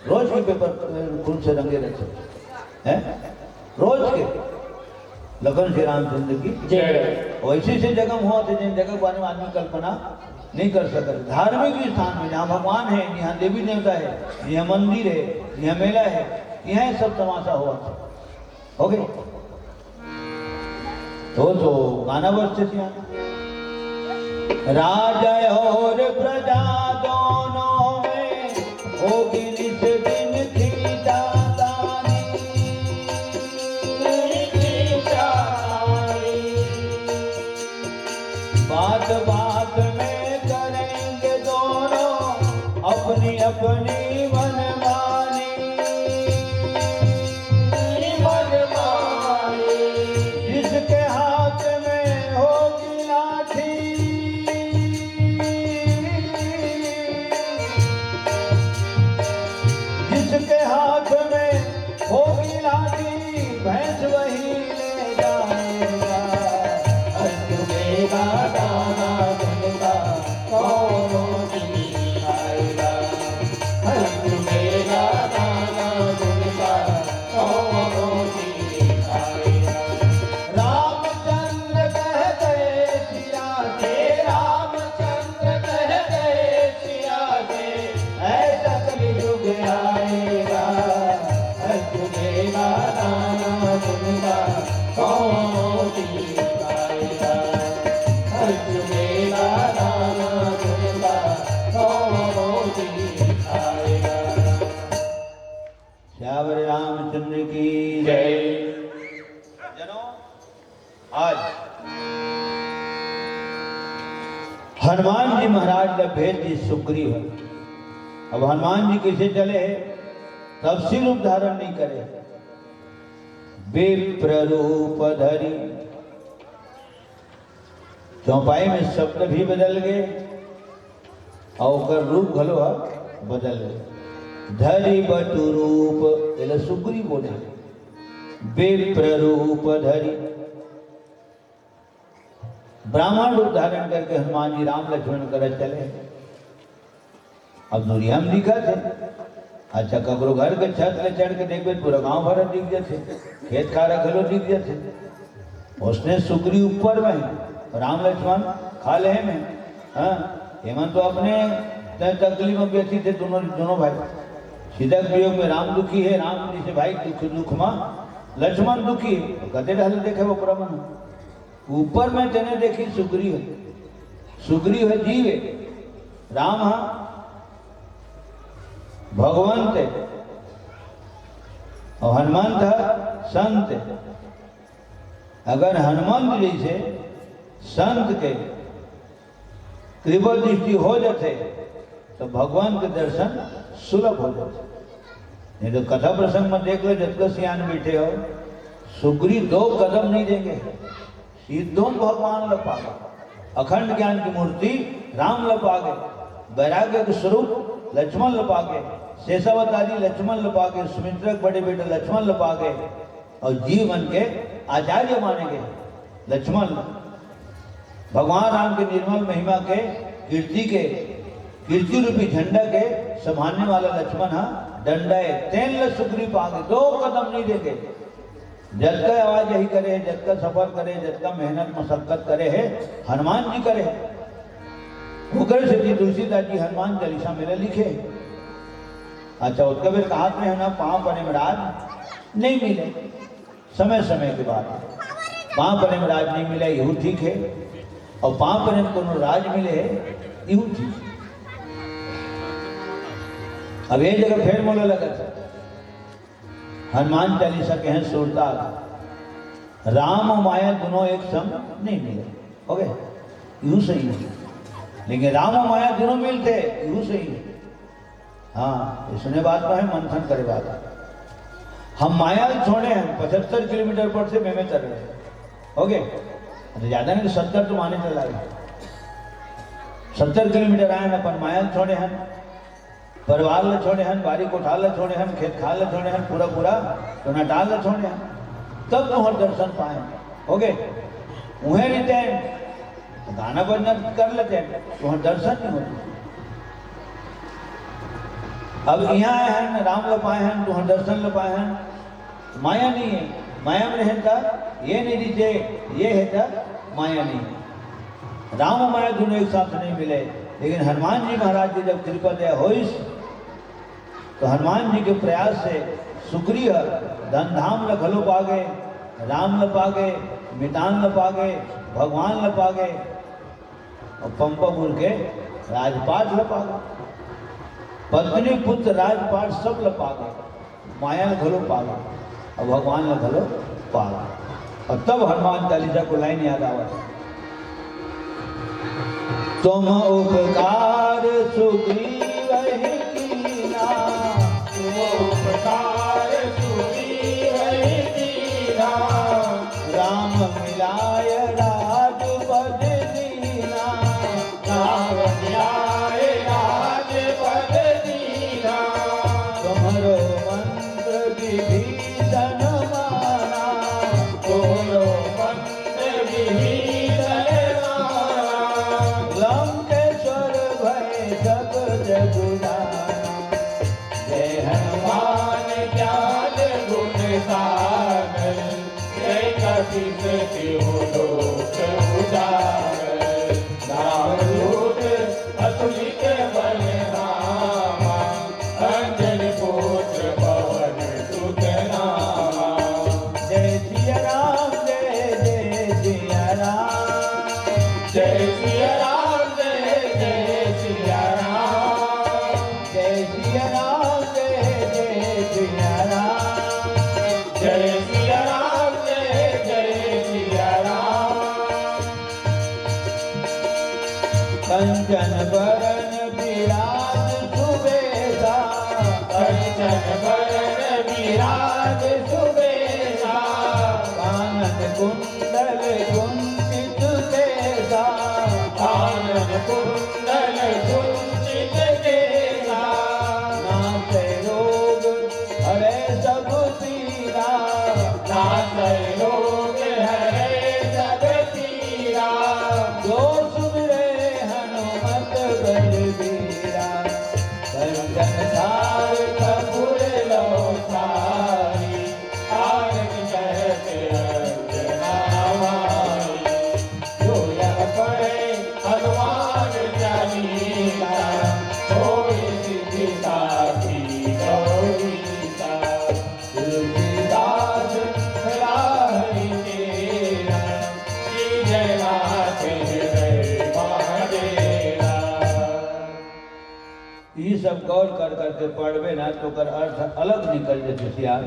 रोज के पेपर खून से रंगे रहते हैं, रोज के। लखन श्री रामचंद्र की जय। वैसे से जगह हुआ थे जिन जगह के बारे में आदमी कल्पना नहीं कर सकते। धार्मिक स्थान में जहाँ भगवान है, यहाँ देवी देवता है, यहाँ मंदिर है, यहाँ मेला है, यहाँ सब तमाशा हुआ था। ओके, तो गाना बजते थे यहाँ, राजा और प्रजा दोनों में होगी निस दिन खींचातानी, बात बात में करेंगे दोनों अपनी अपनी मनमानी, जिसके हाथ में होगी लाठी, जिसके हाथ में होगी लाठी, भैंस वही ले जाएगा। चुगेगा दाना चुगेगा कौनो दिन आएगा, चुगेगा दाना चुगेगा कौनो दिन आएगा। रामचंद्र कह गए सिया के, रामचंद्र कह गए सिया के, ऐसा कलयुग आएगा, चुगेगा दाना चुगेगा कौनो दिन आएगा, चुगेगा दाना चुगेगा कौनो दिन आएगा। श्यावर रामचंद्र की जय। जनों, आज हनुमान जी महाराज ने भेज दी सुग्रीव। अब हनुमान जी कैसे चले तब से रूप धारण नहीं करे, विप्र रूप धरी। चौपाई में शब्द भी बदल गए और ओकर रूप घलो बदल गए। धरी बटु रूप एला सुग्रीव बोले, विप्र रूप धरी। ब्राह्मण रूप धारण करके हनुमान जी राम लक्ष्मण कर चले। अब दूरिया में दिखा थे, अच्छा ककरो घर के छत ले चढ़ के देखबे पूरा गांव भर दिख जाते, खेत खारा खलो दिख जाते। उसने सुग्रीव ऊपर में, राम लक्ष्मण खाले में। हाँ, हेमंत तो अपने तकलीफ में व्यक्ति थे, दोनों भाई। सीधा वियोग में राम दुखी है, राम जी से भाई दुख में लक्ष्मण दुखी है। तो कहते ढाले देखे वो प्रमन ऊपर में तेने देखी सुग्रीव है, सुग्रीव है जीव है, राम हाँ भगवान थे और हनुमान था संत। अगर हनुमान जी से संत के कृपा दृष्टि हो जाते तो भगवान के दर्शन सुलभ हो जाते। नहीं तो कथा प्रसंग में देख लो, जब तक सियान बैठे हो सुग्री 2 कदम नहीं देंगे, सीधों भगवान लपागे। अखंड ज्ञान की मूर्ति राम लपागे, वैराग्य के स्वरूप लक्ष्मण लपागे, शेषावतारी लक्ष्मण लपागे, सुमित्रा बड़े बेटे लक्ष्मण लपागे और जीवन के आचार्य माने गए लक्ष्मण। भगवान राम के निर्मल महिमा के कीर्ति रूपी झंडा के संभालने वाला लक्ष्मण दंडाए तेन सुग्री पागे, 2 कदम नहीं देंगे। जब का आवाज यही करे, जब का सफर करे, जब का मेहनत मशक्कत करे है हनुमान जी करे। मुकर से जी तुलसीदास जी हनुमान चालीसा मेरे लिखे। अच्छा, उसका फिर कहा में ना पांव पने में राज नहीं मिले, समय समय के बाद पांव पने में राज नहीं मिले यू ठीक है, और पांव पने में कोनो राज मिले है यू ठीक है। अब ये जगह फिर बोले लगा हनुमान चालीसा के हैं सुरताल, राम और माया दोनों एक संग नहीं मिले। हो गए यूं सही है, लेकिन राम और माया दोनों मिलते यूं सही है। हाँ, इसने बात में है मंथन करे बात। हम माया छोड़े हैं 75 किलोमीटर पर से मैं चल रहे हैं। हो गए तो ज्यादा नहीं, 70 तो माने चला गया। 70 किलोमीटर आए हैं अपन माया छोड़े हैं, परिवार ल छोड़े हैं, बारी कोठार ल छोड़े हैं, खेत खाल ल छोड़े हैं, पूरा पूरा तो नटाल ल छोड़े हैं, तब तो हर दर्शन पाए। हो गए उन्हें रहते हैं, गाना बजना कर लेते हैं तो हर दर्शन नहीं होते। अब यहाँ आए हैं, राम ल पाए हैं तो हर दर्शन ल पाए हैं। माया नहीं है, माया में रहता ये नहीं दीजिए, ये है तो माया नहीं है। राम और माया दोनों एक साथ नहीं मिले, लेकिन हनुमान जी महाराज की जब कृपा दया हुई तो हनुमान जी के प्रयास से सुग्रीव धन धाम ल घलो पागे, राम ल पागे, मितान ल पागे, भगवान ल पागे और पंपापुर के राजपाट ल पागे, पत्नी पुत्र राजपाट सब ल पागे, माया ल घलो पागे और भगवान ल घलो पागे। और तब हनुमान चालीसा को लाइन याद आवा, तुम उपकार सुग्रीव ही कीना, तुम उपकार सुग्रीव ही कीना, राम मिलाय राजपद दीना, राम मिलाय राजपद दीना, तुम्हारो मंत्र विभीषण माना, तुम्हारो मंत्र विभीषण माना, लंकेश्वर भय जग जगुराना। जय हनुमान ज्ञान गुण सागर, जय कपीस तिहु लोक उजागर, रामदूत अतुलित बल धामा, अंजनी पुत्र पवन सुत नामा। जय सिया राम, जय जय सिया राम, जय सिया राम, जय सिया राम, जय सिया राम, जय सिया राम। जय सिया राम, जय सिया राम। कंचन बरन विराज सुबेसा, कंचन बरन विराज सुबेसा, कानन कुंडल कुंचित केसा, कानन कुंडल कुंचित केसा, नाथे रोग हरे सब पीरा, नाथै रोग हरै सब पीरा, जो सुमिरे हनुमत बलबीरा। कंचन थार कपूर लो सारी, तारक सहत अंजना मारी, जो यह पढ़े हनुमान चालीसा, होय सिद्धि साखी गौरीसा। तुलसीदास सलाहि तेरा, की जय नाथ हृदय महाडेरा। ये सब गौर कर करके पढ़वे ना तो कर अर्थ अलग निकल जाते सियार।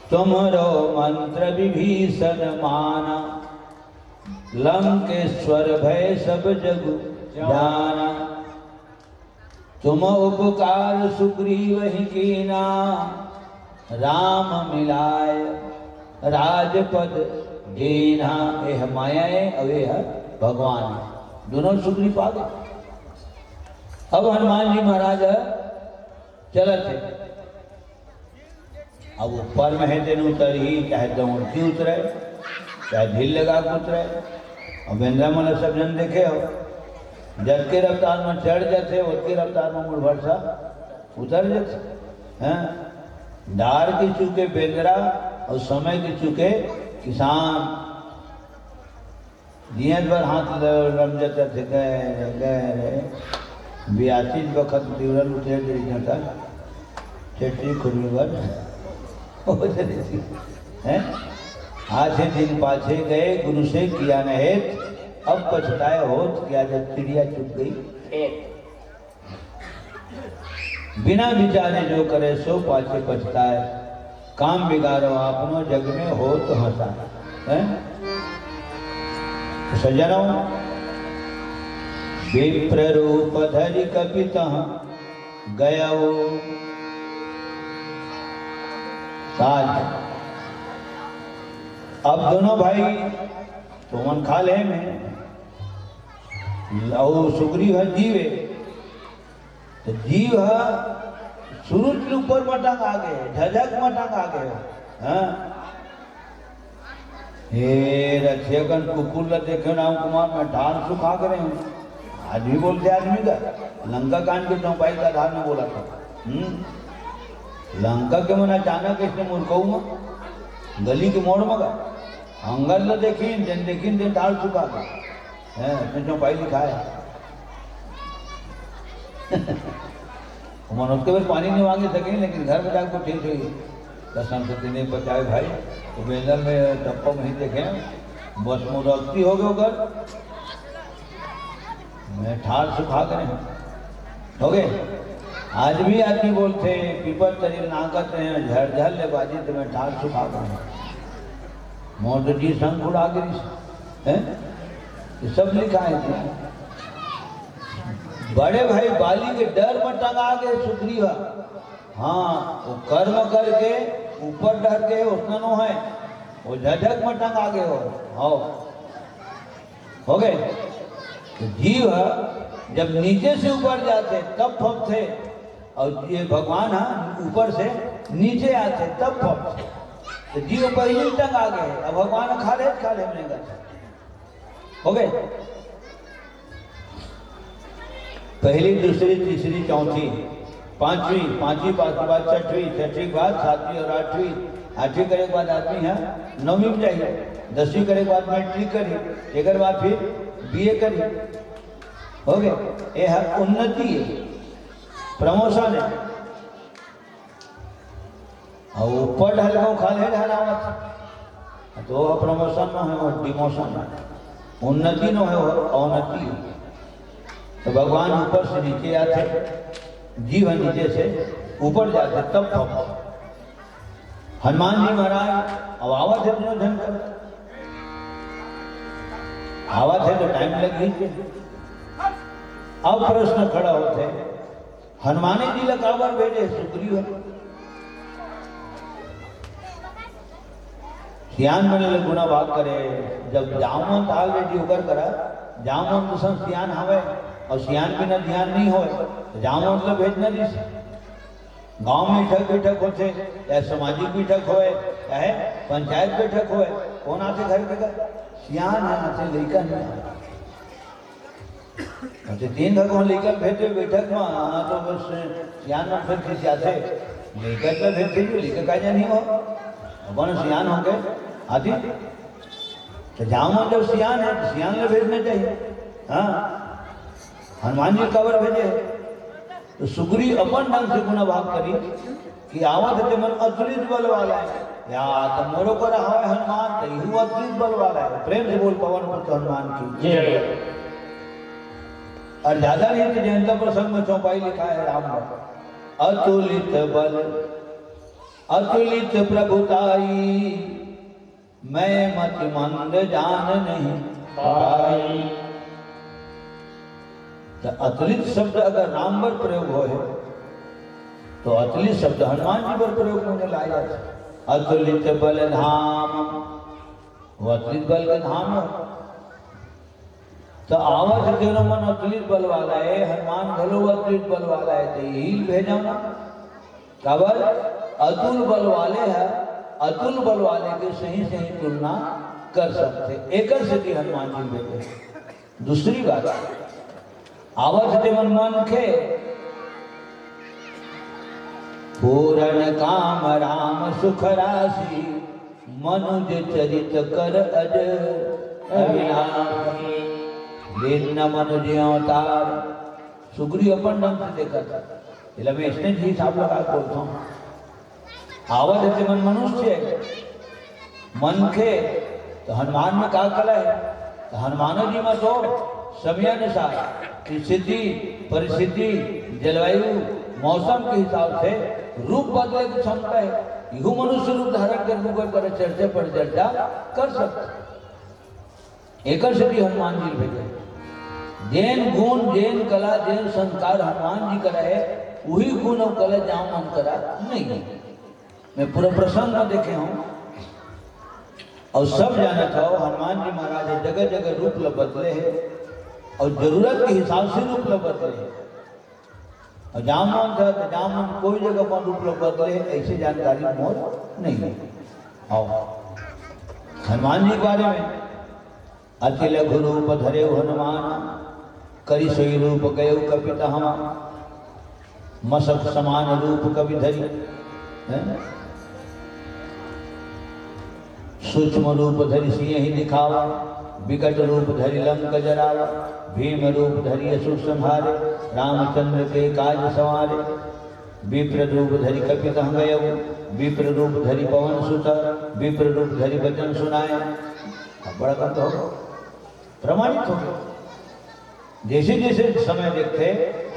तुमरो मंत्र विभीषण माना, लंकेश्वर भय सब जग जाना। तुम उपकार सुग्रीव ही कीना, राम मिलाय राजपद देना। यह माया है और यह भगवान है, दोनों सुग्रीव पा गए। अब हनुमान जी महाराज चलत है, अब ऊपर में है दिन उतर ही, चाहे दौड़ती उतरे चाहे ढील लगा के उतरे। और बेंद्रा मन सब जन देखे हो, जब के रफ्तार में चढ़ जाते उसकी रफ्तार में मुड़ भरसा उतर जाते हैं। डार की चुके बेंद्रा और समय की चुके किसान। जियत भर हाथ रम जाते थे, गए बियासी वक्त तीव्रन उठे जाता चेटी खुरमी भर हो जाती थी हैं। आधे दिन पाछे गए गुरु से किया न हेत, अब पछताए होत क्या जब चिड़िया चुप गई। बिना विचारे जो करे सो पाछे पछताए, काम बिगाड़ो आपनो जग में हो तो हंसा है। तो सज्जनों, विप्र रूप धरि कपितः गयो साज। अब दोनों भाई तुमन खा ले में और सुग्रीव है जीवे, तो जीव है सूरज के ऊपर मटक आ गए, झझक मटक आ गए। हाँ हे रक्षकन कुकुर ल देखे राम कुमार मैं ढाल सुखा करे हूँ। आदमी बोलते आदमी का, लंका कांड के चौपाई का धार में बोला था। लंका के मन अचानक इसने मूर्खऊ में गली के मोड़ में गए, अंगर ल देखी जन देखी दिन ढाल सुखा गए हैं, चौपाई लिखा है। मनोज के बस पानी नहीं मांगे सके, लेकिन घर में जाकर ठीक हुई कसम से नहीं बचाए भाई। तो बेंगल में टप्पा नहीं देखे, बस मुरक्ति हो गए उधर मैं ठार सुखा करें हो गए। आज भी आदमी बोलते हैं पीपल तरी नाकत हैं, झरझर ले बाजी तो मैं ठार सुखा करें। मोट जी संग उड़ा गिरी है, ये सब लिखा है। बड़े भाई बाली के डर में टंगा गए सुग्रीव। हाँ वो कर्म करके ऊपर डर के उसने नो है, वो झझक में टंगा गए हो गए। तो जीव जब नीचे से ऊपर जाते तब फपते, और ये भगवान ऊपर से नीचे आते तब फपते। तो जीव पहले टंगा गए, अब भगवान खा ले मिलेगा हो गए। पहली दूसरी तीसरी चौथी पांचवी पांचवी के बाद छठवीं, छठवीं के बाद सातवीं और आठवीं, आठवीं करे के बाद आदमी है नौवीं में जाइए, 10वीं करे के बाद मैट्रिक करिए, एक बाद फिर बीए करिए हो गए। यह उन्नति है, प्रमोशन है। और ऊपर ढल को खाले ढलावत तो प्रमोशन न है और डिमोशन है, उन्नति न है और अवनति है। तो भगवान ऊपर से नीचे आते, जीव नीचे से ऊपर जाते तब हनुमान जी महाराज अब आवत है दोनों धन कर आवत है तो टाइम लग गई। अब प्रश्न खड़ा होते हनुमान जी लकावर भेजे सुग्रीव सियान बने गुना भाग करे। जब जामन ताल रेडी होकर करा जामन तो सब सियान हवे और सियान बिना ध्यान नहीं हो, जामन मतलब भेजना जिस गांव में बैठक होते या सामाजिक बैठक होए चाहे पंचायत बैठक होए, कौन आते घर के घर सियान है आते लड़का नहीं आते। 3 घर कौन लेकर भेजे बैठक में तो बस सियान में फिर किसी आते लेकर तो भेजते जो लेकर का नहीं हो अपन सियान हो गए आदि। तो जामन जब सियान है तो सियान में भेजना चाहिए। हाँ हनुमान जी कवर भेजे तो सुग्रीव अपन ढंग से गुना भाग करी कि आवत है मन अतुलित बल वाला है या तो मोरो को रहा है हनुमान तो यही अतुलित बल वाला है। प्रेम से बोल पवन पुत्र हनुमान की जय। और ज्यादा नहीं तो जयंता प्रसंग में चौपाई लिखा है राम भक्त, अतुलित बल अतुलित प्रभुताई, मैं मति मंद जान नहीं पाई। तो अतुलित शब्द अगर राम पर प्रयोग हो है तो अतुलित शब्द हनुमान जी पर प्रयोग होने लाया है। अतुलित बल धाम, वो अतुलित बल के धाम है। तो आवाज तेरो मन अतुलित बल वाला है, हनुमान भलो अतुलित बल वाला है, तो यही भेजा ना कबर अतुल बल वाले है, अतुल बल वाले के सही सही तुलना कर सकते, एक सिद्धि हनुमान जी भेजे। दूसरी बात, आवाज ते मन खे पूर्ण काम राम सुख राशि, मनुज चरित कर अज अविनाशी। लेन मनुज अवतार सुग्री अपन ढंग से देखा था, इसलिए मैं इसने जी हिसाब लगा बोलता हूँ। आवाज है मन मनुष्य मन खे, तो हनुमान में क्या कला है? तो हनुमान जी में तो समयानुसार स्थिति परिस्थिति जलवायु मौसम के हिसाब से रूप बदले की क्षमता है। यू मनुष्य रूप धारण करने पर चर्चा पर चर्चा कर सकते। एक सिद्धि हनुमान जी भेजे, जैन गुण जैन कला जैन संस्कार हनुमान जी करा है, वही गुण और कला जहाँ मन करा नहीं। मैं पूरा प्रसंग में देखे हूँ और सब जाना था हनुमान जी महाराज जगह जगह रूप बदले है और जरूरत के हिसाब से रूप बदले है। और जहाँ मन था तो जहाँ मन कोई जगह पर रूप बदले, ऐसी जानकारी मोर नहीं है। आओ हनुमान जी के बारे में, अति लघु रूप धरे हनुमान, करी सोई रूप गये कपिता हम, मसक समान रूप कवि धरी, सूक्ष्म रूप धरि सिंह ही दिखावा, विकट रूप धरि लंक जरावा, भीम रूप धरि असुर संहारे, रामचंद्र के काज संवारे। विप्र रूप धरि कपित गयऊ, विप्र रूप धरि पवन सुत, विप्र रूप धरि वचन सुनाए। बड़ा कंत हो प्रमाणित हो गया। जैसे जैसे समय देखते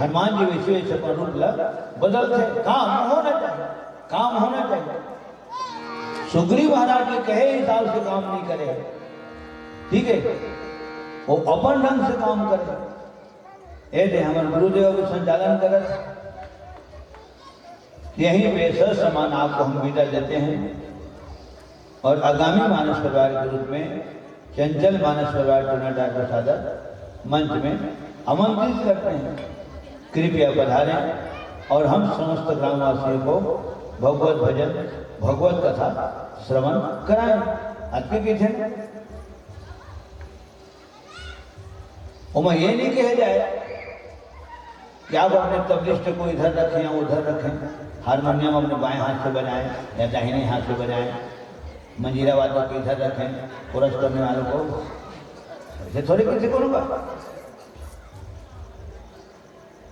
हनुमान जी वैसे वैसे अपन रूप बदलते। काम होना चाहिए, काम होना चाहिए। सुग्रीव महाराज के कहे हिसाब से काम नहीं करे, ठीक है, वो अपन ढंग से काम करे। ऐसे हमारे गुरुदेव भी संचालन करे। यही पे समान आपको हम विदा देते हैं और आगामी मानस परिवार के रूप में चंचल मानस परिवार टूर्नामेंट प्रसादक मंच में आमंत्रित करते हैं। कृपया पधारें और हम समस्त ग्रामवासियों को भगवत भजन भगवत कथा श्रवण कराएं। आपके पीछे मैं ये नहीं कह जाए कि आप अपने तबलिस्ट को इधर रखें या उधर रखें, हारमोनियम अपने बाएं हाथ से बजाएं या दाहिने हाथ से बजाएं, मंजीरा वादों को इधर रखें, कोरस करने वालों को ऐसे थोड़ी किसी को होगा।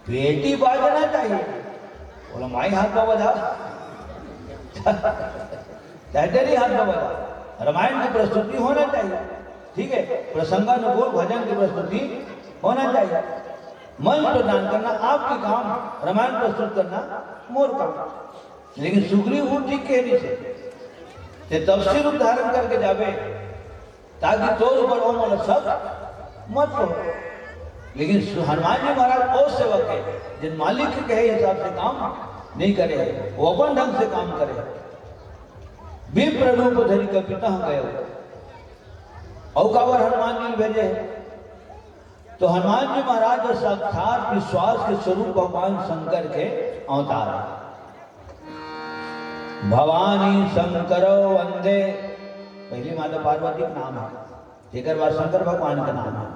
बेटी बाजना चाहिए, बोला माई हाथ में बजा, तेरी हाथ में बजा। रामायण की प्रस्तुति होना चाहिए, ठीक है, प्रसंगानुकूल भजन की प्रस्तुति होना चाहिए। मंच प्रदान करना आपके काम, रामायण प्रस्तुत करना मोर काम। लेकिन सुग्रीव ठीक कह रही से तफसीर रूप धारण करके जावे ताकि तोर पर ओमल सब मत हो। लेकिन हनुमान जी महाराज वो सेवक है जिन मालिक के कहे हिसाब से काम नहीं करे, वो अपन ढंग से काम करे। विप्र रूप धरि कपिता गए औकावर हनुमान जी भेजे। तो हनुमान जी महाराज साक्षात विश्वास के स्वरूप भगवान शंकर के अवतार है। भवानी शंकरो वंदे, पहली माता पार्वती का नाम है, एक बार शंकर भगवान का नाम है।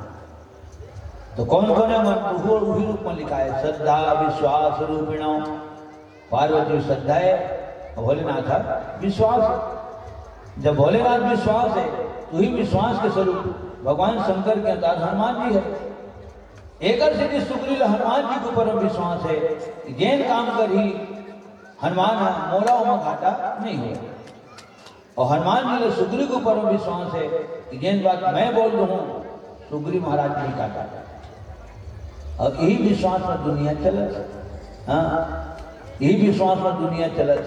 तो कौन कौन है वही रूप में लिखा है, श्रद्धा विश्वास रूपिणो। पार्वती श्रद्धा है, भोलेनाथ विश्वास। जब भोलेनाथ विश्वास है तो ही विश्वास के स्वरूप भगवान शंकर के अवतार हनुमान जी है। एक से सुग्रीव हनुमान जी के ऊपर विश्वास है, जैन काम कर ही हनुमान मोला उमा घाटा नहीं हुआ। और हनुमान जी ने सुग्रीव के ऊपर विश्वास है कि जैन बात मैं बोल दूं सुग्रीव महाराज नहीं काटा। और यही विश्वास में दुनिया चलत। हाँ, यही विश्वास में दुनिया चलत।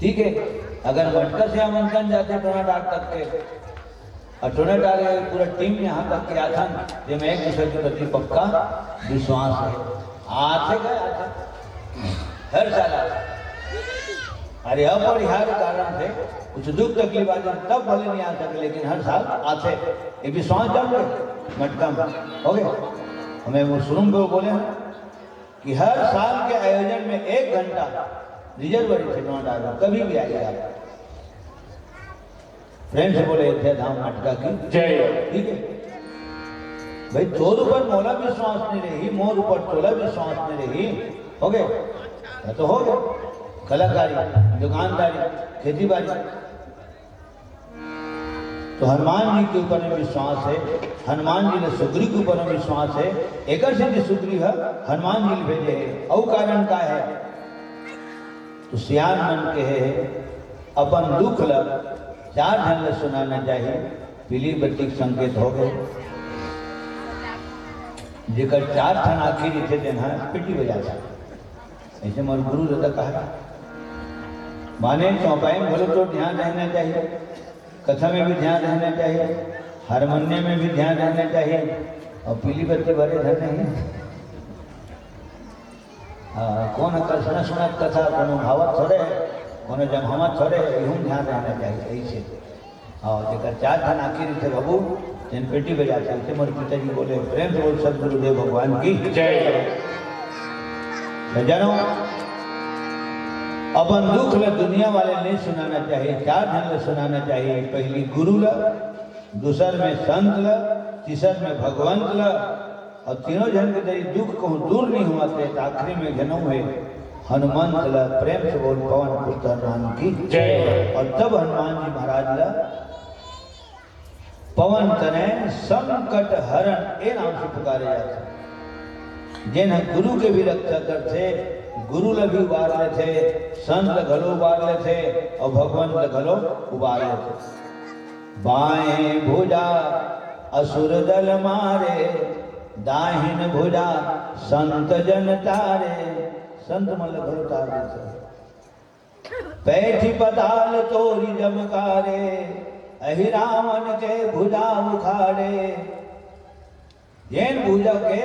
ठीक है, अगर मटका से आमंत्रण जाते टोना डाक तक के और टोना डाल पूरा टीम यहाँ तक के आता जो मैं एक दूसरे के प्रति पक्का विश्वास है। आते गए आते हर साल आते। अरे अपरिहार्य कारण से कुछ दुख तकलीफ आ जाए तब भले नहीं आ सके, लेकिन हर साल आते। ये विश्वास जाओगे मटका में हो गए। हमें वो शुरू में बोले हैं कि हर साल के आयोजन में 1 घंटा रिजर्वरी से नोट डालो, कभी भी आइए आप। फ्रेंड से बोले थे धाम मटका की जय। ठीक है भाई, तोर ऊपर मोला विश्वास नहीं रही, मोर ऊपर तोला विश्वास नहीं रही, हो गए तो हो गए। कलाकारी, दुकानदारी, खेती बाड़ी, तो हनुमान जी के ऊपर में विश्वास है। हनुमान जी ने सुग्रीव के ऊपर में विश्वास है। एक सिद्धि सुग्रीव है हनुमान जी ने भेजे है। और कारण का है तो सियान मन के है अपन दुख लग 4 ढंग ले सुनाना चाहिए। पीली बत्ती संकेत हो गए जेकर 4 ठन आखिर थे देना पिटी बजा था। ऐसे मोर गुरु दादा कहा माने चौपाई में बोलो तो ध्यान रहना चाहिए, कथा में भी ध्यान रहना चाहिए, हारमोनियम में भी ध्यान रहना चाहिए, और पीली बत्ती भरे धर नहीं। कौन कल्पना सुना कथा कोनो भावत थोड़े कोनो जमहमत थोड़े, यूं ध्यान रहना चाहिए ऐसे। और जेकर 4 ठन आखिर थे बाबू जिन पेटी बजाते थे। मोर पिताजी बोले प्रेम से बोल सदगुरुदेव भगवान की जय। जानो अपन दुख ल दुनिया वाले नहीं सुनाना चाहिए, 4 ढंग सुनाना चाहिए। पहली गुरु ल, दूसर में संत ल, तीसर में भगवंत ल, और तीनों जन के तेरी दुख को दूर नहीं हुआ थे। आखिरी में जन्म हुए हनुमंत ल। प्रेम से बोल पवन पुत्र राम की जय। और तब हनुमान जी महाराज ल पवन तनय संकट हरण ए नाम से पुकारे जाते। जिन गुरु के भी रक्षा करते, गुरु ल भी उबार लेते, संत ल घलो उबार लेते, और भगवान ल घलो उबार लेते। बाएं भुजा असुर दल मारे, दाहिन भुजा संत जन तारे। संत मन ल घलो तार देते। पैठी पताल तोरी जमकारे, अहि रावण के भुजा उखाड़े। जैन भुजा के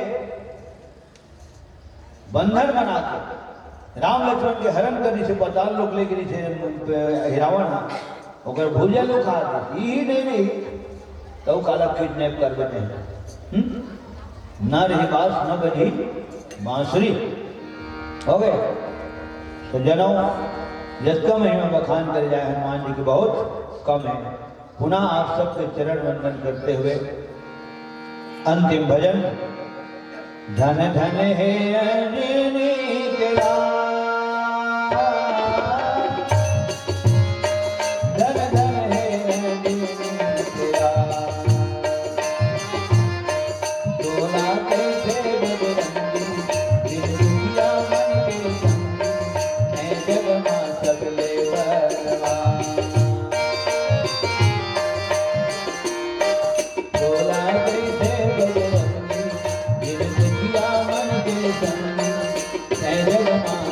बंधन बना के राम लक्ष्मण के हरण करने से पताल लोग ले गई थे रावण ओकर भुजा लोग खा दे ही नहीं रही तो काला किडनैप कर देते हैं। न रही बास न बजी बांसुरी हो गए। तो जनों जिसका महिमा बखान कर जाए हनुमान जी की बहुत कम है। पुनः आप सबके चरण वंदन करते हुए अंतिम भजन धन धन हे अंजनी के लाल, धन धन हे अंजनी के लाल। तोला कैसे बजरंगी दिन दुनिया मन के संगी, मैं जग मां सबले बलवान। तोला कैसे बजरंगी दिन दुनिया मन के संगी, मैं जग मां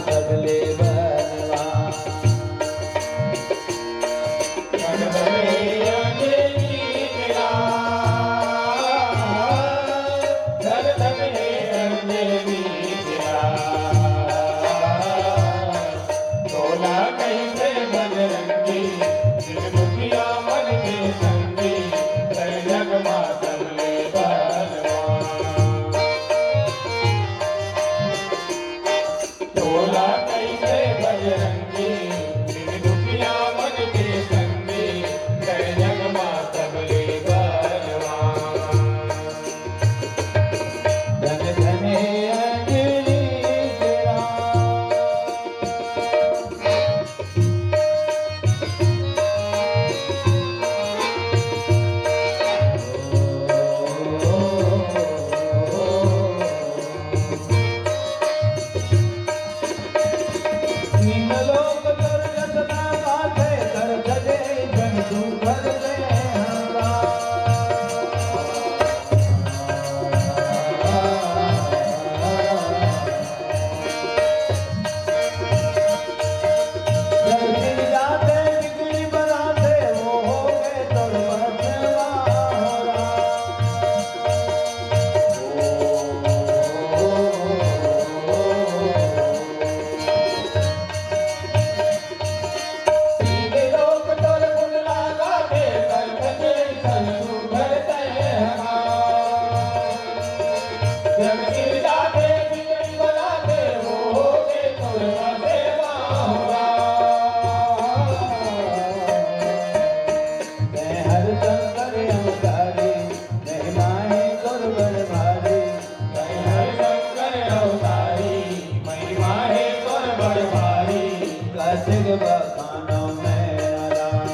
असिग बखानों में राम।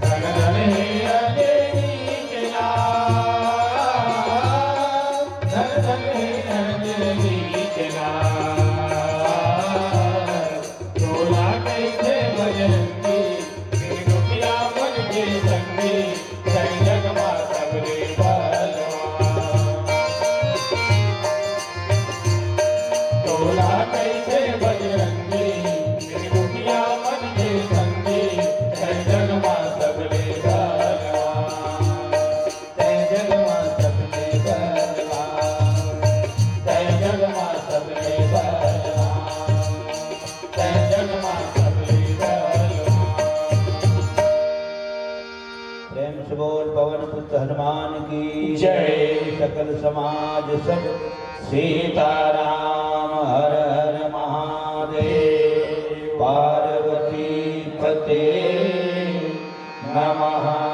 धन धन हीरा देवी के नाम, धन धन हीरा देवी के नाम। तोला कैसे बजरंगी, तेरी दुखिया मन के संगी, जय जग मां सबरे बलवान। तोला कैसे बजरंगी, तेरी दुखिया मन के संगी, जय जग मां सबरे बलवान। जय जग मां सबरे बलवान। जय जग मां सबरे बलवान। जय जग मां सबरे बलवान। प्रेम से बोल पवन पुत्र हनुमान की जय। सकल समाज सब सीताराम हर हर महादेव। पार्वती पते नमः।